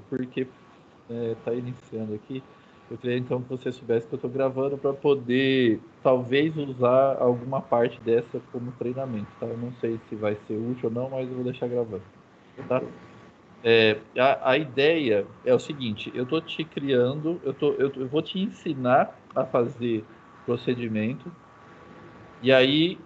porque tá iniciando aqui. Eu queria então que você soubesse que eu estou gravando para poder talvez usar alguma parte dessa como treinamento, tá? Eu não sei se vai ser útil ou não, mas eu vou deixar gravando, tá? A ideia é o seguinte: eu estou te criando, eu vou te ensinar a fazer procedimento, e aí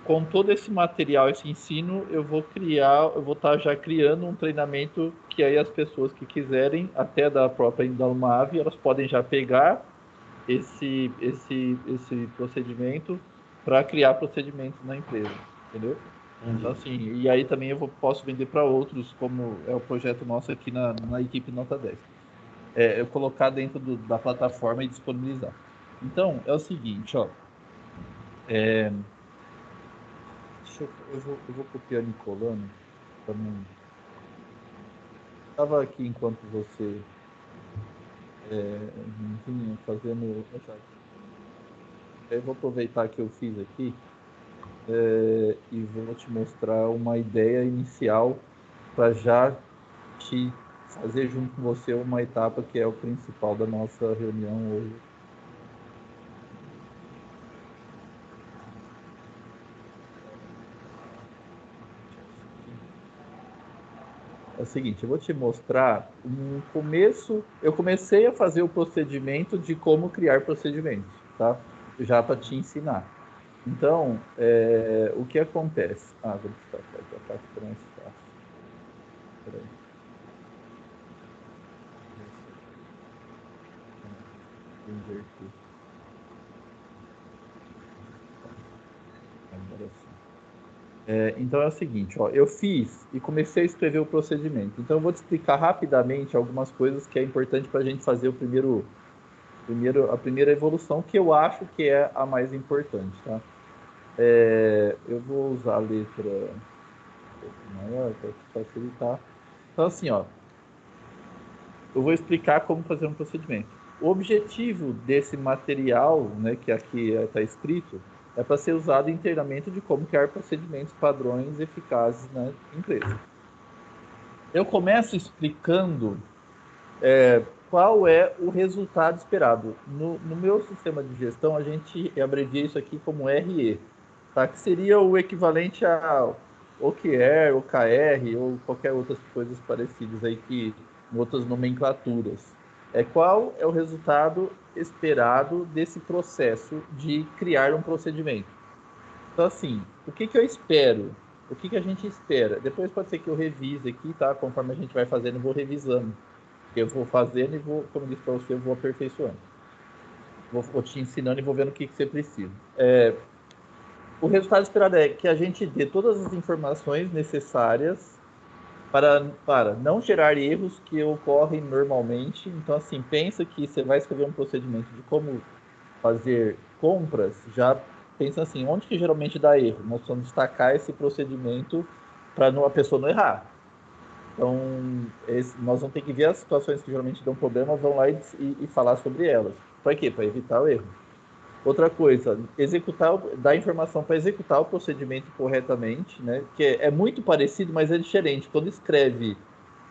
com todo esse material, esse ensino, eu vou estar já criando um treinamento que aí as pessoas que quiserem, até da própria Indalmave, elas podem já pegar esse procedimento para criar procedimentos na empresa, entendeu? Então, Entendi. assim, e aí também posso vender para outros, como é o projeto nosso aqui na equipe Nota 10. Eu colocar dentro da plataforma e disponibilizar. Então, é o seguinte, ó. Eu vou copiando e colando. Pra não... Estava aqui enquanto você vinha fazendo. Eu vou aproveitar que eu fiz aqui e vou te mostrar uma ideia inicial para já te fazer junto com você uma etapa que é o principal da nossa reunião hoje. É o seguinte, eu vou te mostrar um começo. Eu comecei a fazer o procedimento de como criar procedimentos, tá? Já para te ensinar. Então, o que acontece? Vou destacar aqui a parte que é mais fácil. Peraí. Vou inverter. Agora sim. Então é o seguinte, ó, eu fiz e comecei a escrever o procedimento. Então eu vou te explicar rapidamente algumas coisas que é importante para a gente fazer a primeira evolução, que eu acho que é a mais importante, tá? Eu vou usar a letra um pouco maior para facilitar. Então assim, ó, eu vou explicar como fazer um procedimento. O objetivo desse material, né, que aqui está escrito, é para ser usado em treinamento de como criar procedimentos padrões eficazes na empresa. Eu começo explicando qual é o resultado esperado. No meu sistema de gestão, a gente abrevia isso aqui como RE, tá? Que seria o equivalente a OKR, OKR ou qualquer outras coisas parecidas aí que outras nomenclaturas. Qual é o resultado esperado desse processo de criar um procedimento? Então, assim, o que que eu espero? O que que a gente espera? Depois pode ser que eu revise aqui, tá? Conforme a gente vai fazendo, eu vou revisando. Eu vou fazendo e vou, como eu disse para você, eu vou aperfeiçoando. Vou te ensinando e vou vendo o que que você precisa. O resultado esperado é que a gente dê todas as informações necessárias para não gerar erros que ocorrem normalmente. Então, assim, pensa que você vai escrever um procedimento de como fazer compras, já pensa assim, onde que geralmente dá erro? Nós vamos destacar esse procedimento para a pessoa não errar. Então, nós vamos ter que ver as situações que geralmente dão problema, vão lá e falar sobre elas. Para quê? Para evitar o erro. Outra coisa, dar informação para executar o procedimento corretamente, né? Que é muito parecido, mas é diferente. Quando escreve,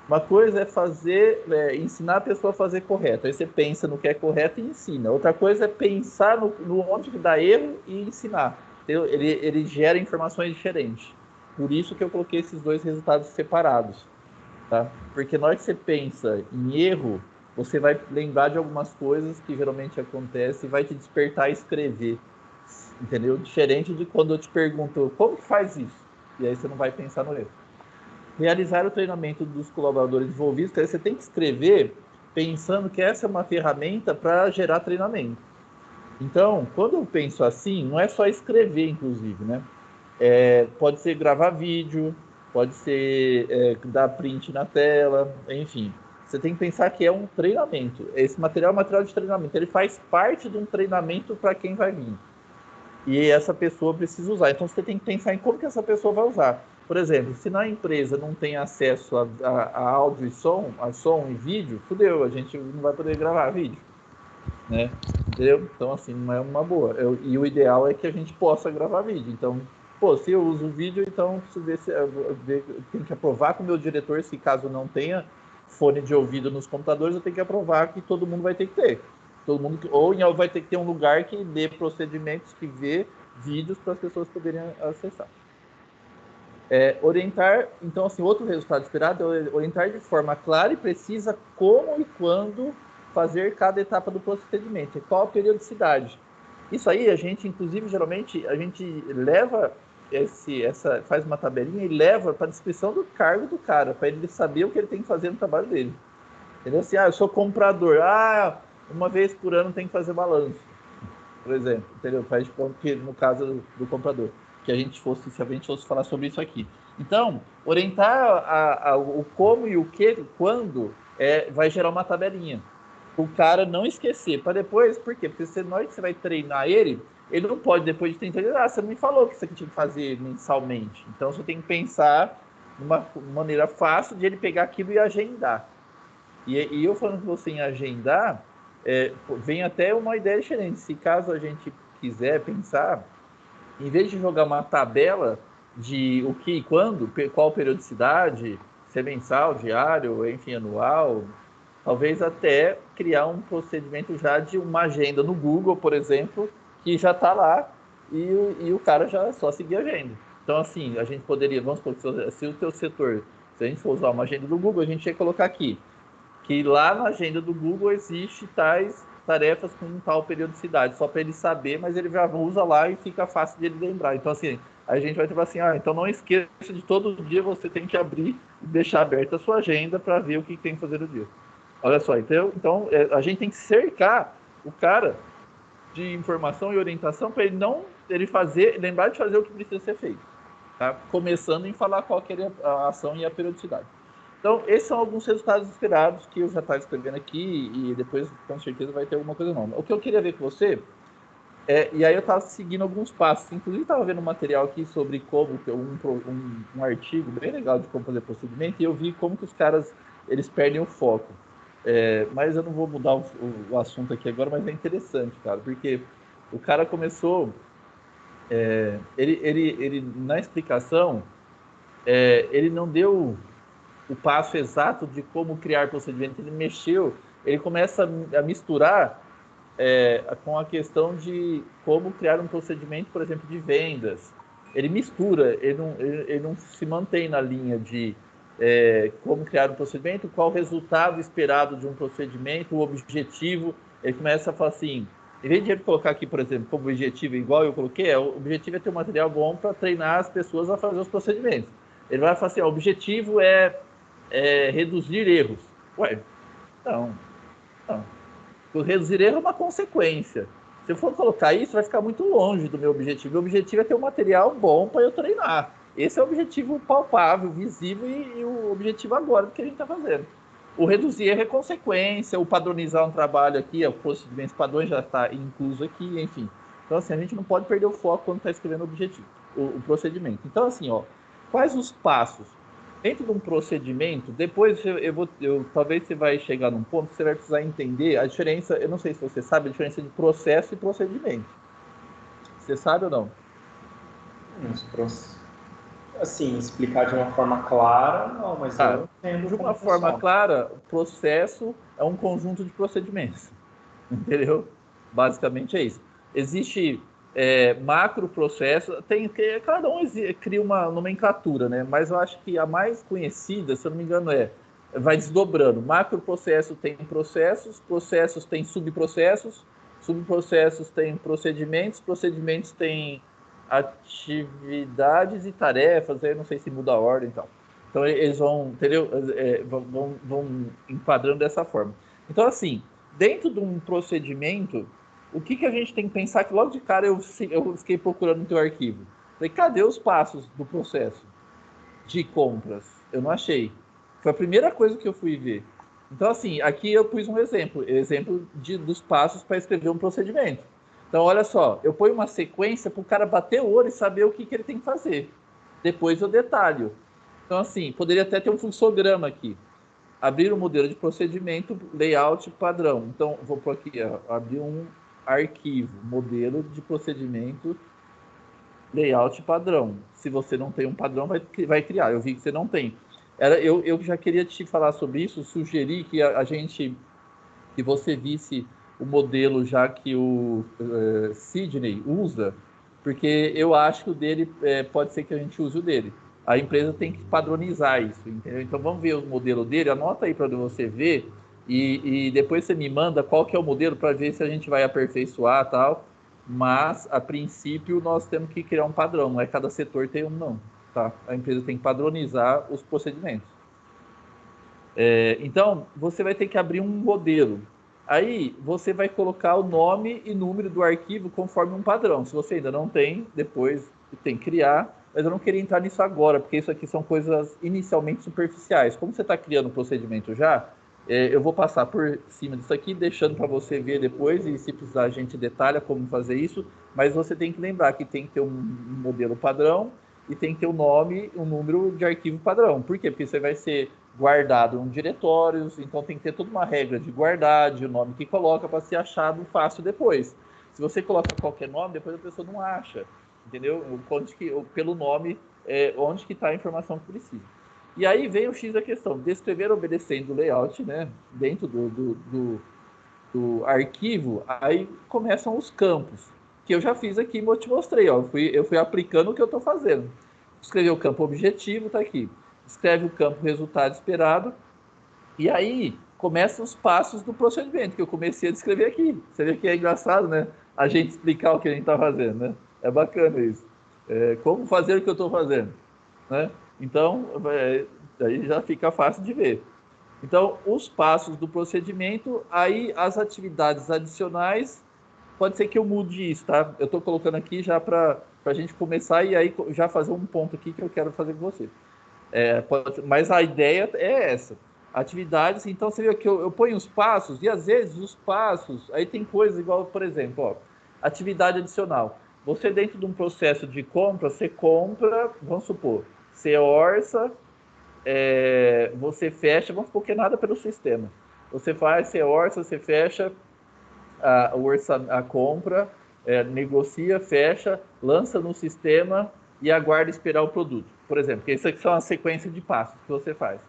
uma coisa é ensinar a pessoa a fazer correto. Aí você pensa no que é correto e ensina. Outra coisa é pensar no onde que dá erro e ensinar. Então, ele gera informações diferentes. Por isso que eu coloquei esses dois resultados separados, tá? Porque na hora que você pensa em erro, você vai lembrar de algumas coisas que geralmente acontecem e vai te despertar a escrever, entendeu? Diferente de quando eu te pergunto como que faz isso, e aí você não vai pensar no erro. Realizar o treinamento dos colaboradores envolvidos, que aí você tem que escrever pensando que essa é uma ferramenta para gerar treinamento. Então, quando eu penso assim, não é só escrever, inclusive, né? Pode ser gravar vídeo, pode ser dar print na tela, enfim. Você tem que pensar que é um treinamento. Esse material é um material de treinamento. Ele faz parte de um treinamento para quem vai vir. E essa pessoa precisa usar. Então você tem que pensar em como que essa pessoa vai usar. Por exemplo, se na empresa não tem acesso a áudio e som, a som e vídeo, fudeu, a gente não vai poder gravar vídeo, né? Entendeu? Então, assim, não é uma boa. E o ideal é que a gente possa gravar vídeo. Então, pô, se eu uso o vídeo, então preciso ver se tem que aprovar com o meu diretor, se caso não tenha, fone de ouvido nos computadores, eu tenho que aprovar que todo mundo vai ter que ter. Todo mundo, ou vai ter que ter um lugar que dê procedimentos, que vê vídeos para as pessoas poderem acessar. Orientar, então, assim, outro resultado esperado é orientar de forma clara e precisa como e quando fazer cada etapa do procedimento, qual a periodicidade. Isso aí, a gente, inclusive, geralmente, a gente leva faz uma tabelinha e leva para a descrição do cargo do cara, para ele saber o que ele tem que fazer no trabalho dele. Entendeu? Assim, eu sou comprador, uma vez por ano tem que fazer balanço, por exemplo, entendeu? Faz de conta que, no caso do comprador, se a gente fosse falar sobre isso aqui. Então, orientar o como e o que, quando, vai gerar uma tabelinha. O cara não esquecer, para depois, por quê? Porque na hora que você vai treinar ele não pode, depois de 30 dias, você não me falou que isso aqui tinha que fazer mensalmente. Então, você tem que pensar numa maneira fácil de ele pegar aquilo e agendar. E eu falando com você em agendar, vem até uma ideia diferente. Se caso a gente quiser pensar, em vez de jogar uma tabela de o que, quando, qual periodicidade, se é mensal, diário, enfim, anual, talvez até criar um procedimento já de uma agenda no Google, por exemplo, que já está lá e o cara já só seguir a agenda. Então, assim, a gente poderia, vamos supor, se o teu setor, se a gente for usar uma agenda do Google, a gente ia colocar aqui, que lá na agenda do Google existe tais tarefas com tal periodicidade, só para ele saber, mas ele já usa lá e fica fácil de ele lembrar. Então, assim, a gente vai ter assim, então não esqueça de todo dia você tem que abrir e deixar aberta a sua agenda para ver o que tem que fazer no dia. Olha só, então a gente tem que cercar o cara de informação e orientação para ele lembrar de fazer o que precisa ser feito. Tá? Começando em falar qual que é a ação e a periodicidade. Então, esses são alguns resultados esperados que eu já estava escrevendo aqui e depois, com certeza, vai ter alguma coisa nova. O que eu queria ver com você e aí eu estava seguindo alguns passos. Inclusive, estava vendo um material aqui sobre como, um artigo bem legal de como fazer procedimento, e eu vi como que os caras, eles perdem o foco. Mas eu não vou mudar o assunto aqui agora, mas é interessante, cara, porque o cara começou, ele na explicação, ele não deu o passo exato de como criar procedimento, ele começa a misturar com a questão de como criar um procedimento, por exemplo, de vendas. Ele mistura, ele não se mantém na linha de como criar um procedimento, qual o resultado esperado de um procedimento, o objetivo. Ele começa a falar assim, em vez de ele colocar aqui, por exemplo, como objetivo, igual eu coloquei, o objetivo é ter um material bom para treinar as pessoas a fazer os procedimentos. Ele vai falar assim, o objetivo é reduzir erros. Ué, não. O reduzir erro é uma consequência. Se eu for colocar isso, vai ficar muito longe do meu objetivo. Meu objetivo é ter um material bom para eu treinar. Esse é o objetivo palpável, visível e o objetivo agora do que a gente está fazendo. O reduzir erro é consequência, o padronizar um trabalho aqui, o procedimento padrões já está incluso aqui, enfim. Então, assim, a gente não pode perder o foco quando está escrevendo o objetivo, o procedimento. Então, assim, quais os passos? Dentro de um procedimento, depois talvez você vai chegar num ponto que você vai precisar entender a diferença, eu não sei se você sabe a diferença de processo e procedimento. Você sabe ou não? Assim, explicar de uma forma clara, não, mas eu entendo. De uma forma clara, o processo é um conjunto de procedimentos. Entendeu? Basicamente é isso. Existe macro processo, cada um cria uma nomenclatura, né? Mas eu acho que a mais conhecida, se eu não me engano, vai desdobrando. Macro processo tem processos, processos tem subprocessos, subprocessos tem procedimentos tem atividades e tarefas, eu não sei se muda a ordem e tal. Então eles vão, entendeu? Vão enquadrando dessa forma. Então, assim, dentro de um procedimento, o que a gente tem que pensar? Que logo de cara eu fiquei procurando no teu arquivo. Falei, cadê os passos do processo de compras? Eu não achei. Foi a primeira coisa que eu fui ver. Então, assim, aqui eu pus um exemplo dos passos para escrever um procedimento. Então, olha só, eu ponho uma sequência para o cara bater o olho e saber o que ele tem que fazer. Depois eu detalho. Então, assim, poderia até ter um fluxograma aqui. Abrir um modelo de procedimento, layout padrão. Então, vou por aqui, abrir um arquivo, modelo de procedimento, layout padrão. Se você não tem um padrão, vai criar. Eu vi que você não tem. Eu já queria te falar sobre isso, sugerir que que você visse o modelo já que o Sidney usa, porque eu acho que o dele pode ser que a gente use o dele. A empresa tem que padronizar isso, entendeu? Então vamos ver o modelo dele, anota aí para você ver e depois você me manda qual que é o modelo para ver se a gente vai aperfeiçoar tal. Mas a princípio nós temos que criar um padrão, não é cada setor tem um não, tá? A empresa tem que padronizar os procedimentos. Então, você vai ter que abrir um modelo. Aí, você vai colocar o nome e número do arquivo conforme um padrão. Se você ainda não tem, depois tem que criar. Mas eu não queria entrar nisso agora, porque isso aqui são coisas inicialmente superficiais. Como você está criando o procedimento já, eu vou passar por cima disso aqui, deixando para você ver depois, e se precisar a gente detalha como fazer isso. Mas você tem que lembrar que tem que ter um modelo padrão e tem que ter um nome, um número de arquivo padrão. Por quê? Porque você vai ser guardado em diretórios, então tem que ter toda uma regra de guardar, de o nome que coloca para ser achado fácil depois. Se você coloca qualquer nome, depois a pessoa não acha, entendeu? Pelo nome, onde que está a informação que precisa. E aí vem o X da questão, descrever obedecendo o layout, né? Dentro do arquivo, aí começam os campos, que eu já fiz aqui e te mostrei, ó. Eu fui aplicando o que eu estou fazendo. Escrever o campo objetivo, está aqui. Escreve o campo resultado esperado, e aí começam os passos do procedimento, que eu comecei a descrever aqui. Você vê que é engraçado, né? A gente explicar o que a gente está fazendo, né? É bacana isso. Como fazer o que eu estou fazendo, né? Então, aí já fica fácil de ver. Então, os passos do procedimento, aí as atividades adicionais, pode ser que eu mude isso, tá? Eu estou colocando aqui já para a gente começar e aí já fazer um ponto aqui que eu quero fazer com você. Mas a ideia é essa. Atividades, então você vê que eu ponho os passos, e às vezes os passos, aí tem coisas igual, por exemplo, ó, atividade adicional. Você dentro de um processo de compra, você compra, vamos supor, você orça, você fecha, vamos supor que é nada pelo sistema. Você faz, você orça, você fecha a compra, negocia, fecha, lança no sistema e aguarda esperar o produto. Por exemplo, que isso aqui são a sequência de passos que você faz.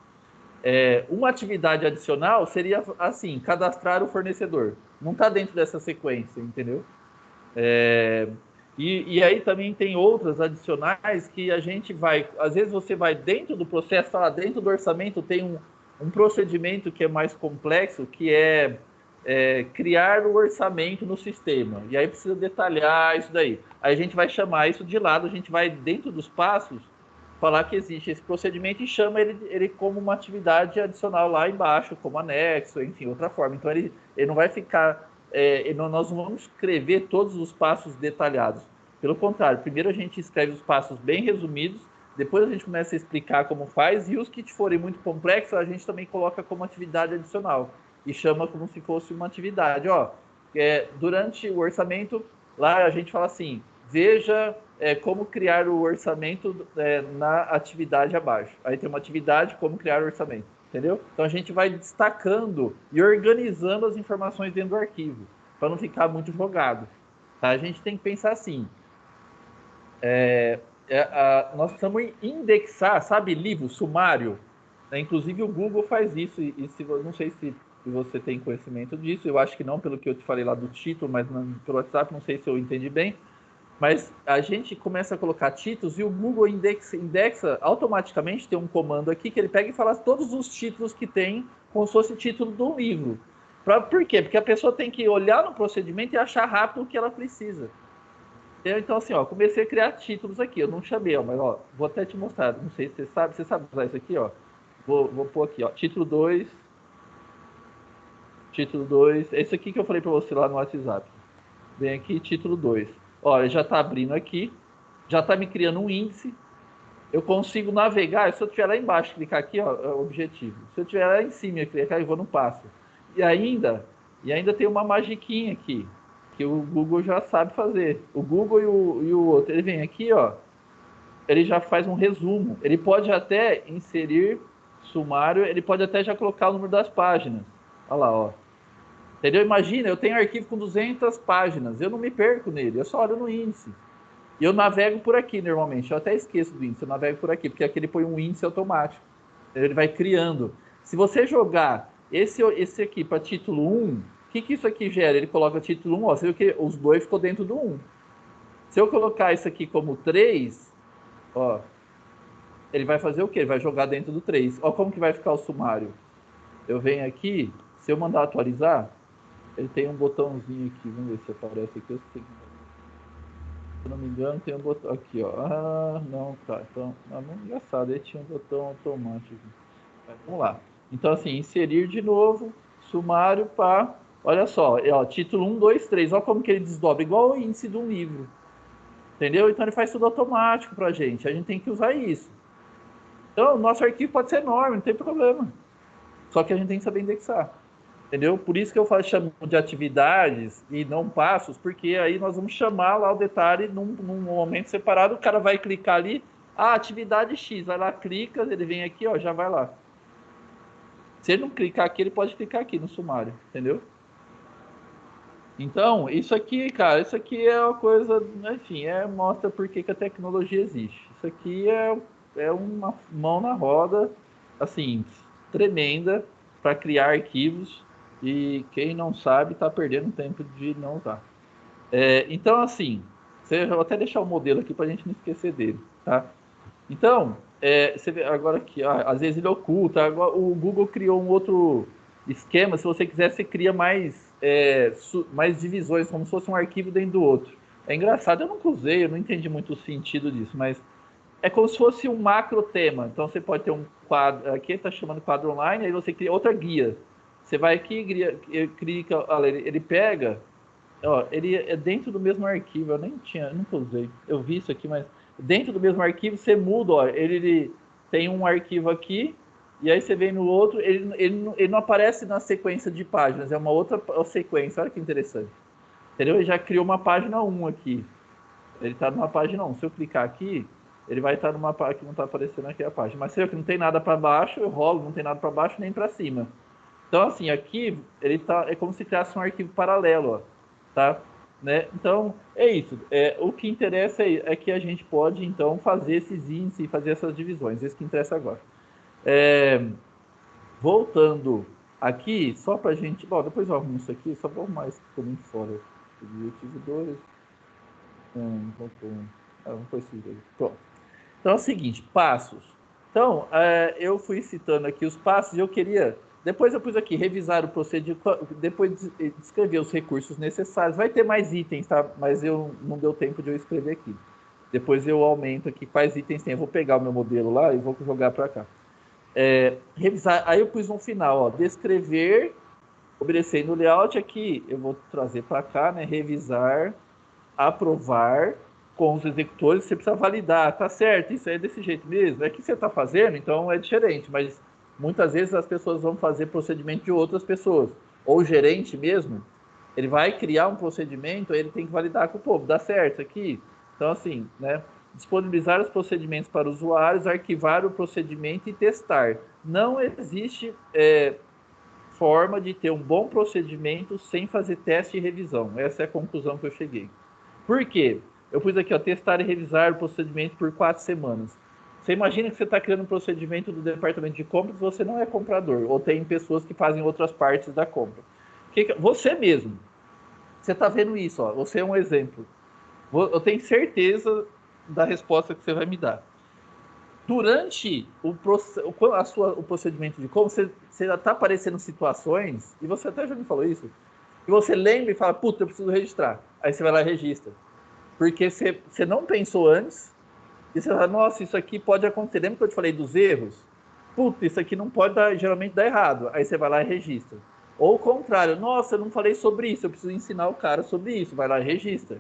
Uma atividade adicional seria assim, cadastrar o fornecedor. Não está dentro dessa sequência, entendeu? E aí também tem outras adicionais que a gente vai, às vezes você vai dentro do processo, tá lá dentro do orçamento tem um procedimento que é mais complexo, que criar o orçamento no sistema. E aí precisa detalhar isso daí. Aí a gente vai chamar isso de lado, a gente vai dentro dos passos falar que existe esse procedimento e chama ele como uma atividade adicional lá embaixo, como anexo, enfim, outra forma. Então ele não vai ficar nós não vamos escrever todos os passos detalhados. Pelo contrário, primeiro a gente escreve os passos bem resumidos, depois a gente começa a explicar como faz, e os que forem muito complexos, a gente também coloca como atividade adicional e chama como se fosse uma atividade. Ó, durante o orçamento, lá a gente fala assim, veja como criar o orçamento na atividade abaixo. Aí tem uma atividade, como criar o orçamento. Entendeu? Então a gente vai destacando e organizando as informações dentro do arquivo, para não ficar muito jogado. Tá? A gente tem que pensar assim: nós precisamos indexar, sabe, livro, sumário. Inclusive o Google faz isso, não sei se você tem conhecimento disso, eu acho que não, pelo que eu te falei lá do título, mas pelo WhatsApp, não sei se eu entendi bem. Mas a gente começa a colocar títulos e o Google indexa automaticamente, tem um comando aqui que ele pega e fala todos os títulos que tem como se fosse título do livro. Por quê? Porque a pessoa tem que olhar no procedimento e achar rápido o que ela precisa. Então, assim, ó, comecei a criar títulos aqui. Eu não chamei, ó, mas ó, vou até te mostrar. Não sei se você sabe usar isso aqui, ó. Vou pôr aqui, ó. Título 2. Título 2. Esse aqui que eu falei para você lá no WhatsApp. Vem aqui, título 2. Olha, já está abrindo aqui, já está me criando um índice. Eu consigo navegar, se eu estiver lá embaixo, clicar aqui, ó, é o objetivo. Se eu estiver lá em cima, clicar, eu vou no passo. E ainda tem uma magiquinha aqui, que o Google já sabe fazer. O Google e o outro, ele vem aqui, ó, ele já faz um resumo. Ele pode até inserir sumário, ele pode até já colocar o número das páginas. Olha lá, ó. Entendeu? Imagina, eu tenho um arquivo com 200 páginas, eu não me perco nele, eu só olho no índice. E eu navego por aqui normalmente, eu até esqueço do índice, eu navego por aqui, porque aqui ele põe um índice automático. Ele vai criando. Se você jogar esse aqui para título 1, o que isso aqui gera? Ele coloca título 1, ó, você viu que os dois ficou dentro do 1. Se eu colocar isso aqui como 3, ó, ele vai fazer o quê? Ele vai jogar dentro do 3. Ó como que vai ficar o sumário. Eu venho aqui, se eu mandar atualizar, ele tem um botãozinho aqui, vamos ver se aparece aqui. Se eu não me engano, tem um botão aqui, ó. Ah, não, tá. Então, é engraçado, ele tinha um botão automático. Vamos lá. Então, assim, inserir de novo, sumário para... Olha só, ó, título 1, 2, 3. Olha como que ele desdobra, igual o índice de um livro. Entendeu? Então, ele faz tudo automático para a gente tem que usar isso. Então, o nosso arquivo pode ser enorme, não tem problema. Só que a gente tem que saber indexar. Entendeu? Por isso que eu chamo de atividades e não passos, porque aí nós vamos chamar lá o detalhe num momento separado, o cara vai clicar ali, atividade X, vai lá, clica, ele vem aqui, ó, já vai lá. Se ele não clicar aqui, ele pode clicar aqui no sumário, entendeu? Então, isso aqui, cara, isso aqui é uma coisa, enfim, mostra por que a tecnologia existe. Isso aqui é uma mão na roda, assim, tremenda para criar arquivos e quem não sabe está perdendo tempo de não usar. Então, assim, eu vou até deixar o modelo aqui para a gente não esquecer dele, tá? Então, você vê agora aqui, às vezes ele oculta. Agora, o Google criou um outro esquema. Se você quiser, você cria mais divisões, como se fosse um arquivo dentro do outro. É engraçado, eu nunca usei, eu não entendi muito o sentido disso, mas é como se fosse um macro tema. Então você pode ter um quadro, aqui está chamando quadro online, aí você cria outra guia. Você vai aqui, clica, ele pega, ó, ele é dentro do mesmo arquivo. Eu nunca usei. Eu vi isso aqui, mas dentro do mesmo arquivo você muda, ó, ele tem um arquivo aqui, e aí você vem no outro, ele não aparece na sequência de páginas, é uma outra sequência. Olha que interessante. Entendeu? Ele já criou uma página 1 aqui. Ele está numa página 1. Se eu clicar aqui, ele vai estar numa página que não está aparecendo aqui a página. Mas se eu que não tem nada para baixo, eu rolo, não tem nada para baixo nem para cima. Então, assim, aqui ele é como se criasse um arquivo paralelo, ó, tá? Né? Então, é isso. O que interessa é que a gente pode, então, fazer esses índices e fazer essas divisões. Isso que interessa agora. Voltando aqui, só para a gente... Bom, depois eu arrumo isso aqui, só vou arrumar isso que ficou muito fora. Eu tive 2... Vamos pôr esses dois. Pronto. Então é o seguinte, passos. Então, eu fui citando aqui os passos e eu queria... Depois eu pus aqui, revisar o procedimento, depois descrever os recursos necessários. Vai ter mais itens, tá? Mas não deu tempo de eu escrever aqui. Depois eu aumento aqui quais itens tem. Eu vou pegar o meu modelo lá e vou jogar para cá. Revisar, aí eu pus no final, ó, descrever, obedecendo o layout aqui. Eu vou trazer para cá, né? Revisar, aprovar com os executores. Você precisa validar, tá certo, isso é desse jeito mesmo. É que você está fazendo, então é diferente, mas muitas vezes as pessoas vão fazer procedimento de outras pessoas, ou o gerente mesmo, ele vai criar um procedimento, ele tem que validar com o povo, dá certo aqui? Então, assim, né? Disponibilizar os procedimentos para usuários, arquivar o procedimento e testar. Não existe forma de ter um bom procedimento sem fazer teste e revisão. Essa é a conclusão que eu cheguei. Por quê? Eu pus aqui, ó, testar e revisar o procedimento por 4 semanas. Você imagina que você está criando um procedimento do departamento de compras, você não é comprador, ou tem pessoas que fazem outras partes da compra. Você mesmo, você está vendo isso, ó, você é um exemplo. Eu tenho certeza da resposta que você vai me dar. Durante o procedimento de compra, você já está aparecendo situações, e você até já me falou isso, e você lembra e fala, puta, eu preciso registrar. Aí você vai lá e registra. Porque você não pensou antes, e você fala, nossa, isso aqui pode acontecer. Lembra que eu te falei dos erros? Puta, isso aqui não pode geralmente dar errado. Aí você vai lá e registra. Ou o contrário, nossa, eu não falei sobre isso, eu preciso ensinar o cara sobre isso. Vai lá e registra.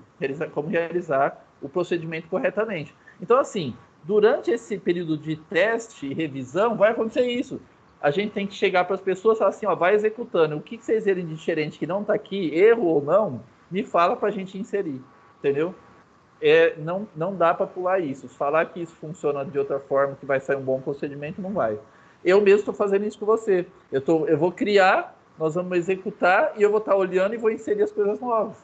Como realizar o procedimento corretamente. Então, assim, durante esse período de teste e revisão, vai acontecer isso. A gente tem que chegar para as pessoas e falar assim, ó, vai executando. O que vocês verem de diferente que não está aqui, erro ou não, me fala para a gente inserir. Entendeu? Não dá para pular isso. Falar que isso funciona de outra forma, que vai sair um bom procedimento, não vai. Eu mesmo estou fazendo isso com você. Eu vou criar, nós vamos executar e eu vou estar olhando e vou inserir as coisas novas.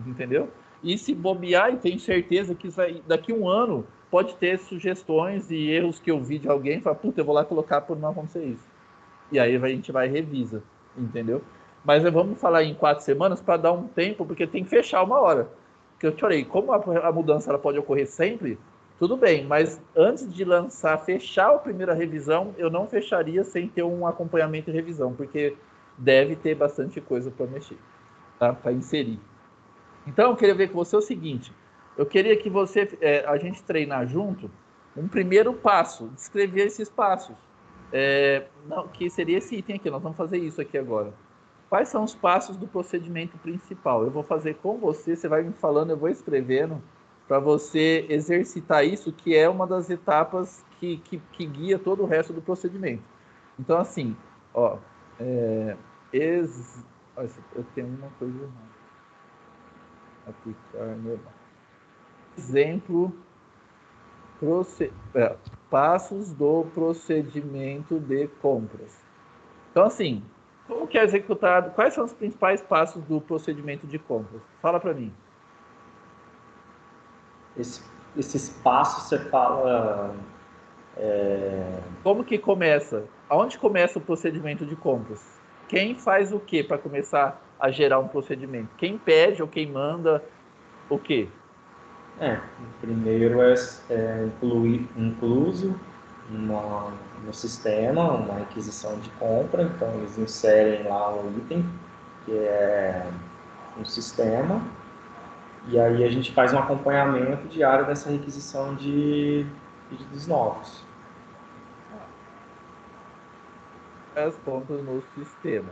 Entendeu? E se bobear, e tenho certeza que daqui a um ano pode ter sugestões e erros que eu vi de alguém e falar, puta, eu vou lá colocar por não acontecer isso. E aí a gente vai e revisa, entendeu? Mas vamos falar em 4 semanas para dar um tempo, porque tem que fechar uma hora. Porque eu te falei, como a mudança ela pode ocorrer sempre, tudo bem, mas antes de lançar, fechar a primeira revisão, eu não fecharia sem ter um acompanhamento e revisão, porque deve ter bastante coisa para mexer, tá? Para inserir. Então, eu queria ver com você o seguinte: eu queria que você, a gente treinar junto, um primeiro passo, descrever esses passos. Não, que seria esse item aqui, nós vamos fazer isso aqui agora. Quais são os passos do procedimento principal? Eu vou fazer com você, você vai me falando, eu vou escrevendo, para você exercitar isso, que é uma das etapas que guia todo o resto do procedimento. Então, assim, ó, eu tenho uma coisa errada. Aplicar normal. Exemplo, passos do procedimento de compras. Então, assim, como que é executado? Quais são os principais passos do procedimento de compras? Fala para mim. Esses passos você fala. Como que começa? Aonde começa o procedimento de compras? Quem faz o que para começar a gerar um procedimento? Quem pede ou quem manda o quê? Primeiro é incluso no sistema uma requisição de compra, então eles inserem lá um item que é um sistema, e aí a gente faz um acompanhamento diário dessa requisição de pedidos novos. As compras no sistema.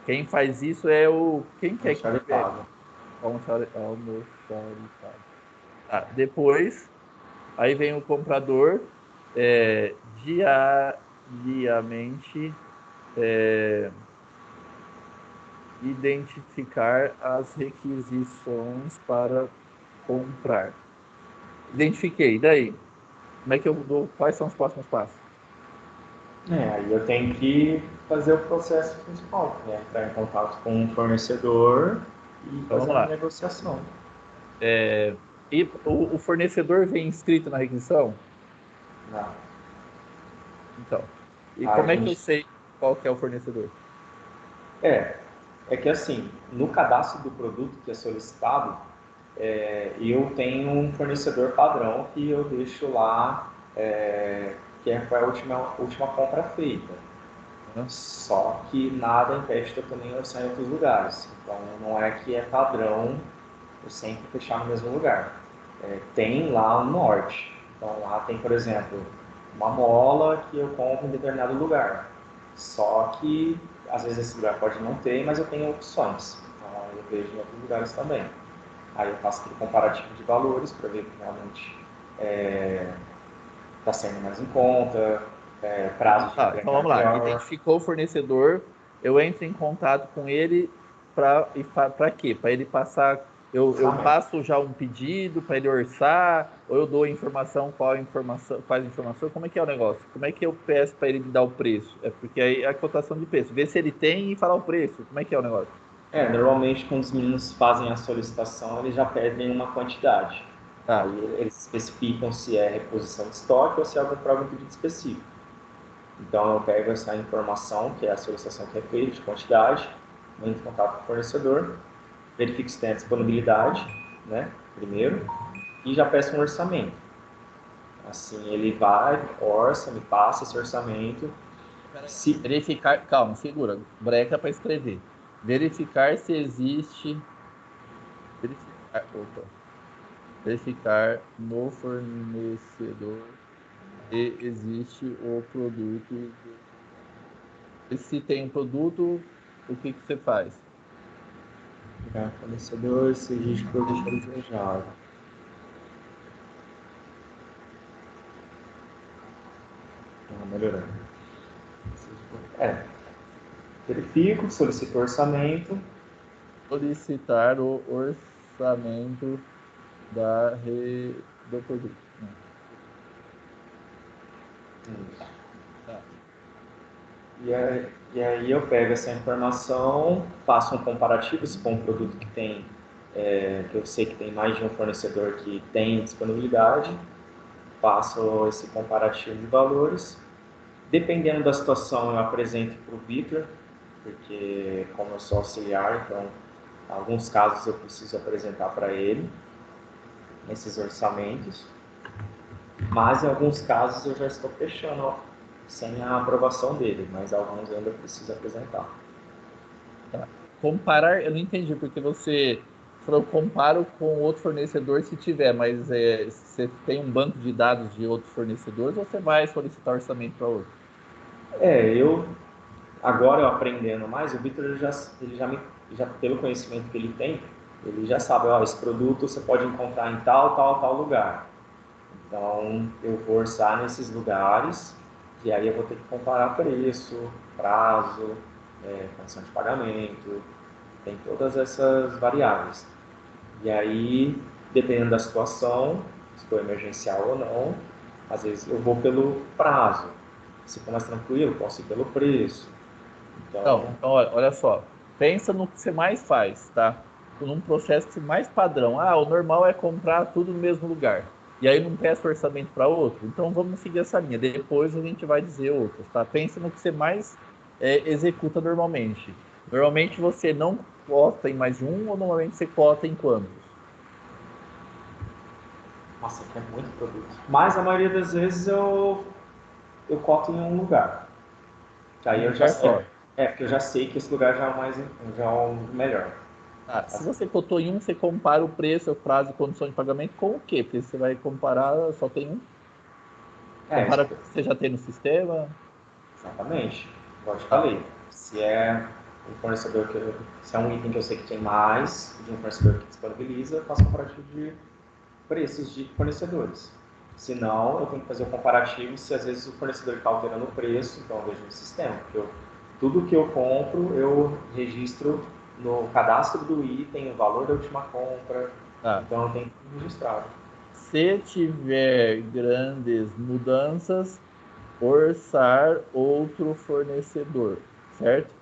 Quem faz isso é o. Quem quer que Almoxarifado. almoxarifado. Depois, aí vem o comprador diariamente identificar as requisições para comprar. Identifiquei, daí? Como é que eu dou? Quais são os próximos passos? Aí eu tenho que fazer o processo principal, né? Entrar em contato com o fornecedor e Então fazer vamos a lá. negociação. E o fornecedor vem inscrito na requisição? Não. Então. E A como é que eu gente sei qual que é o fornecedor? É, é que assim, no cadastro do produto que é solicitado, eu tenho um fornecedor padrão que eu deixo lá, que foi a última compra feita. Hã? Só que nada impede de eu também orçar em outros lugares. Então não é que é padrão eu sempre fechar no mesmo lugar. Tem lá um norte. Então lá tem, por exemplo, uma mola que eu compro em determinado lugar. Só que às vezes esse lugar pode não ter, mas eu tenho opções. Então eu vejo em outros lugares também. Aí eu faço aquele comparativo de valores para ver que realmente está sendo mais em conta, prazo de Então entrega vamos lá. melhor. Identificou o fornecedor, eu entro em contato com ele para quê? Para ele passar. Eu Orçamento. passo já um pedido para ele orçar, ou eu dou informação, quais informações, como é que é o negócio? Como é que eu peço para ele me dar o preço? É porque aí é a cotação de preço. Ver se ele tem e falar o preço. Como é que é o negócio? Normalmente quando os meninos fazem a solicitação, eles já pedem uma quantidade. Tá. Aí eles especificam se é reposição de estoque ou se é para algum pedido específico. Então eu pego essa informação, que é a solicitação que é feita, de quantidade, entro em contato com o fornecedor, verifico se tem a disponibilidade, né, primeiro, e já peço um orçamento. Assim ele vai, orça, me passa esse orçamento. Se Verificar, calma, segura, breca para escrever. Verificar se existe. Verificar no fornecedor se existe o produto. E se tem um produto, o que você faz? fornecedor, se existe produto desejado. Melhorando. Verifico, solicito orçamento. Solicitar o orçamento do produto. Isso. Tá. E aí eu pego essa informação, faço um comparativo se for um produto que tem que eu sei que tem mais de um fornecedor que tem disponibilidade, faço esse comparativo de valores. Dependendo da situação, eu apresento para o Vitor, porque como eu sou auxiliar, então, em alguns casos eu preciso apresentar para ele esses orçamentos, mas em alguns casos eu já estou fechando sem a aprovação dele, mas alguns eu ainda preciso apresentar. Tá. Comparar, eu não entendi, porque você falou comparo com outro fornecedor se tiver, mas você tem um banco de dados de outros fornecedores ou você vai solicitar orçamento para outro? Agora eu aprendendo mais, o Vitor já pelo conhecimento que ele tem, ele já sabe, ó, esse produto você pode encontrar em tal lugar. Então eu vou orçar nesses lugares e aí eu vou ter que comparar preço, prazo, condição de pagamento, tem todas essas variáveis. E aí, dependendo da situação, se for emergencial ou não, às vezes eu vou pelo prazo. Se for mais tranquilo, posso ir pelo preço. Então olha só, pensa no que você mais faz, tá? Num processo que você mais padrão. Ah, o normal é comprar tudo no mesmo lugar. E aí não peça orçamento para outro. Então vamos seguir essa linha. Depois a gente vai dizer outros, tá? Pensa no que você mais executa normalmente. Normalmente você não cota em mais de um ou normalmente você cota em quantos? Nossa, que é muito produto. Mas a maioria das vezes eu coto em um lugar. Que aí Um eu já lugar só. porque eu já sei que esse lugar já é o melhor. Ah, se você cotou em um, você compara o preço, o prazo e condição de pagamento com o quê? Porque você vai comparar, só tem um. É, Compara com o que você já tem no sistema. exatamente. Igual eu te Ah, falei. Se é um fornecedor se é um item que eu sei que tem mais de um fornecedor que disponibiliza, eu faço um comparativo de preços de fornecedores. Se não, eu tenho que fazer o comparativo se às vezes o fornecedor está alterando o preço, então eu vejo no sistema. Porque tudo que eu compro, eu registro no cadastro do item, o valor da última compra, tá. então eu tenho tudo registrado. Se tiver grandes mudanças, orçar outro fornecedor, certo?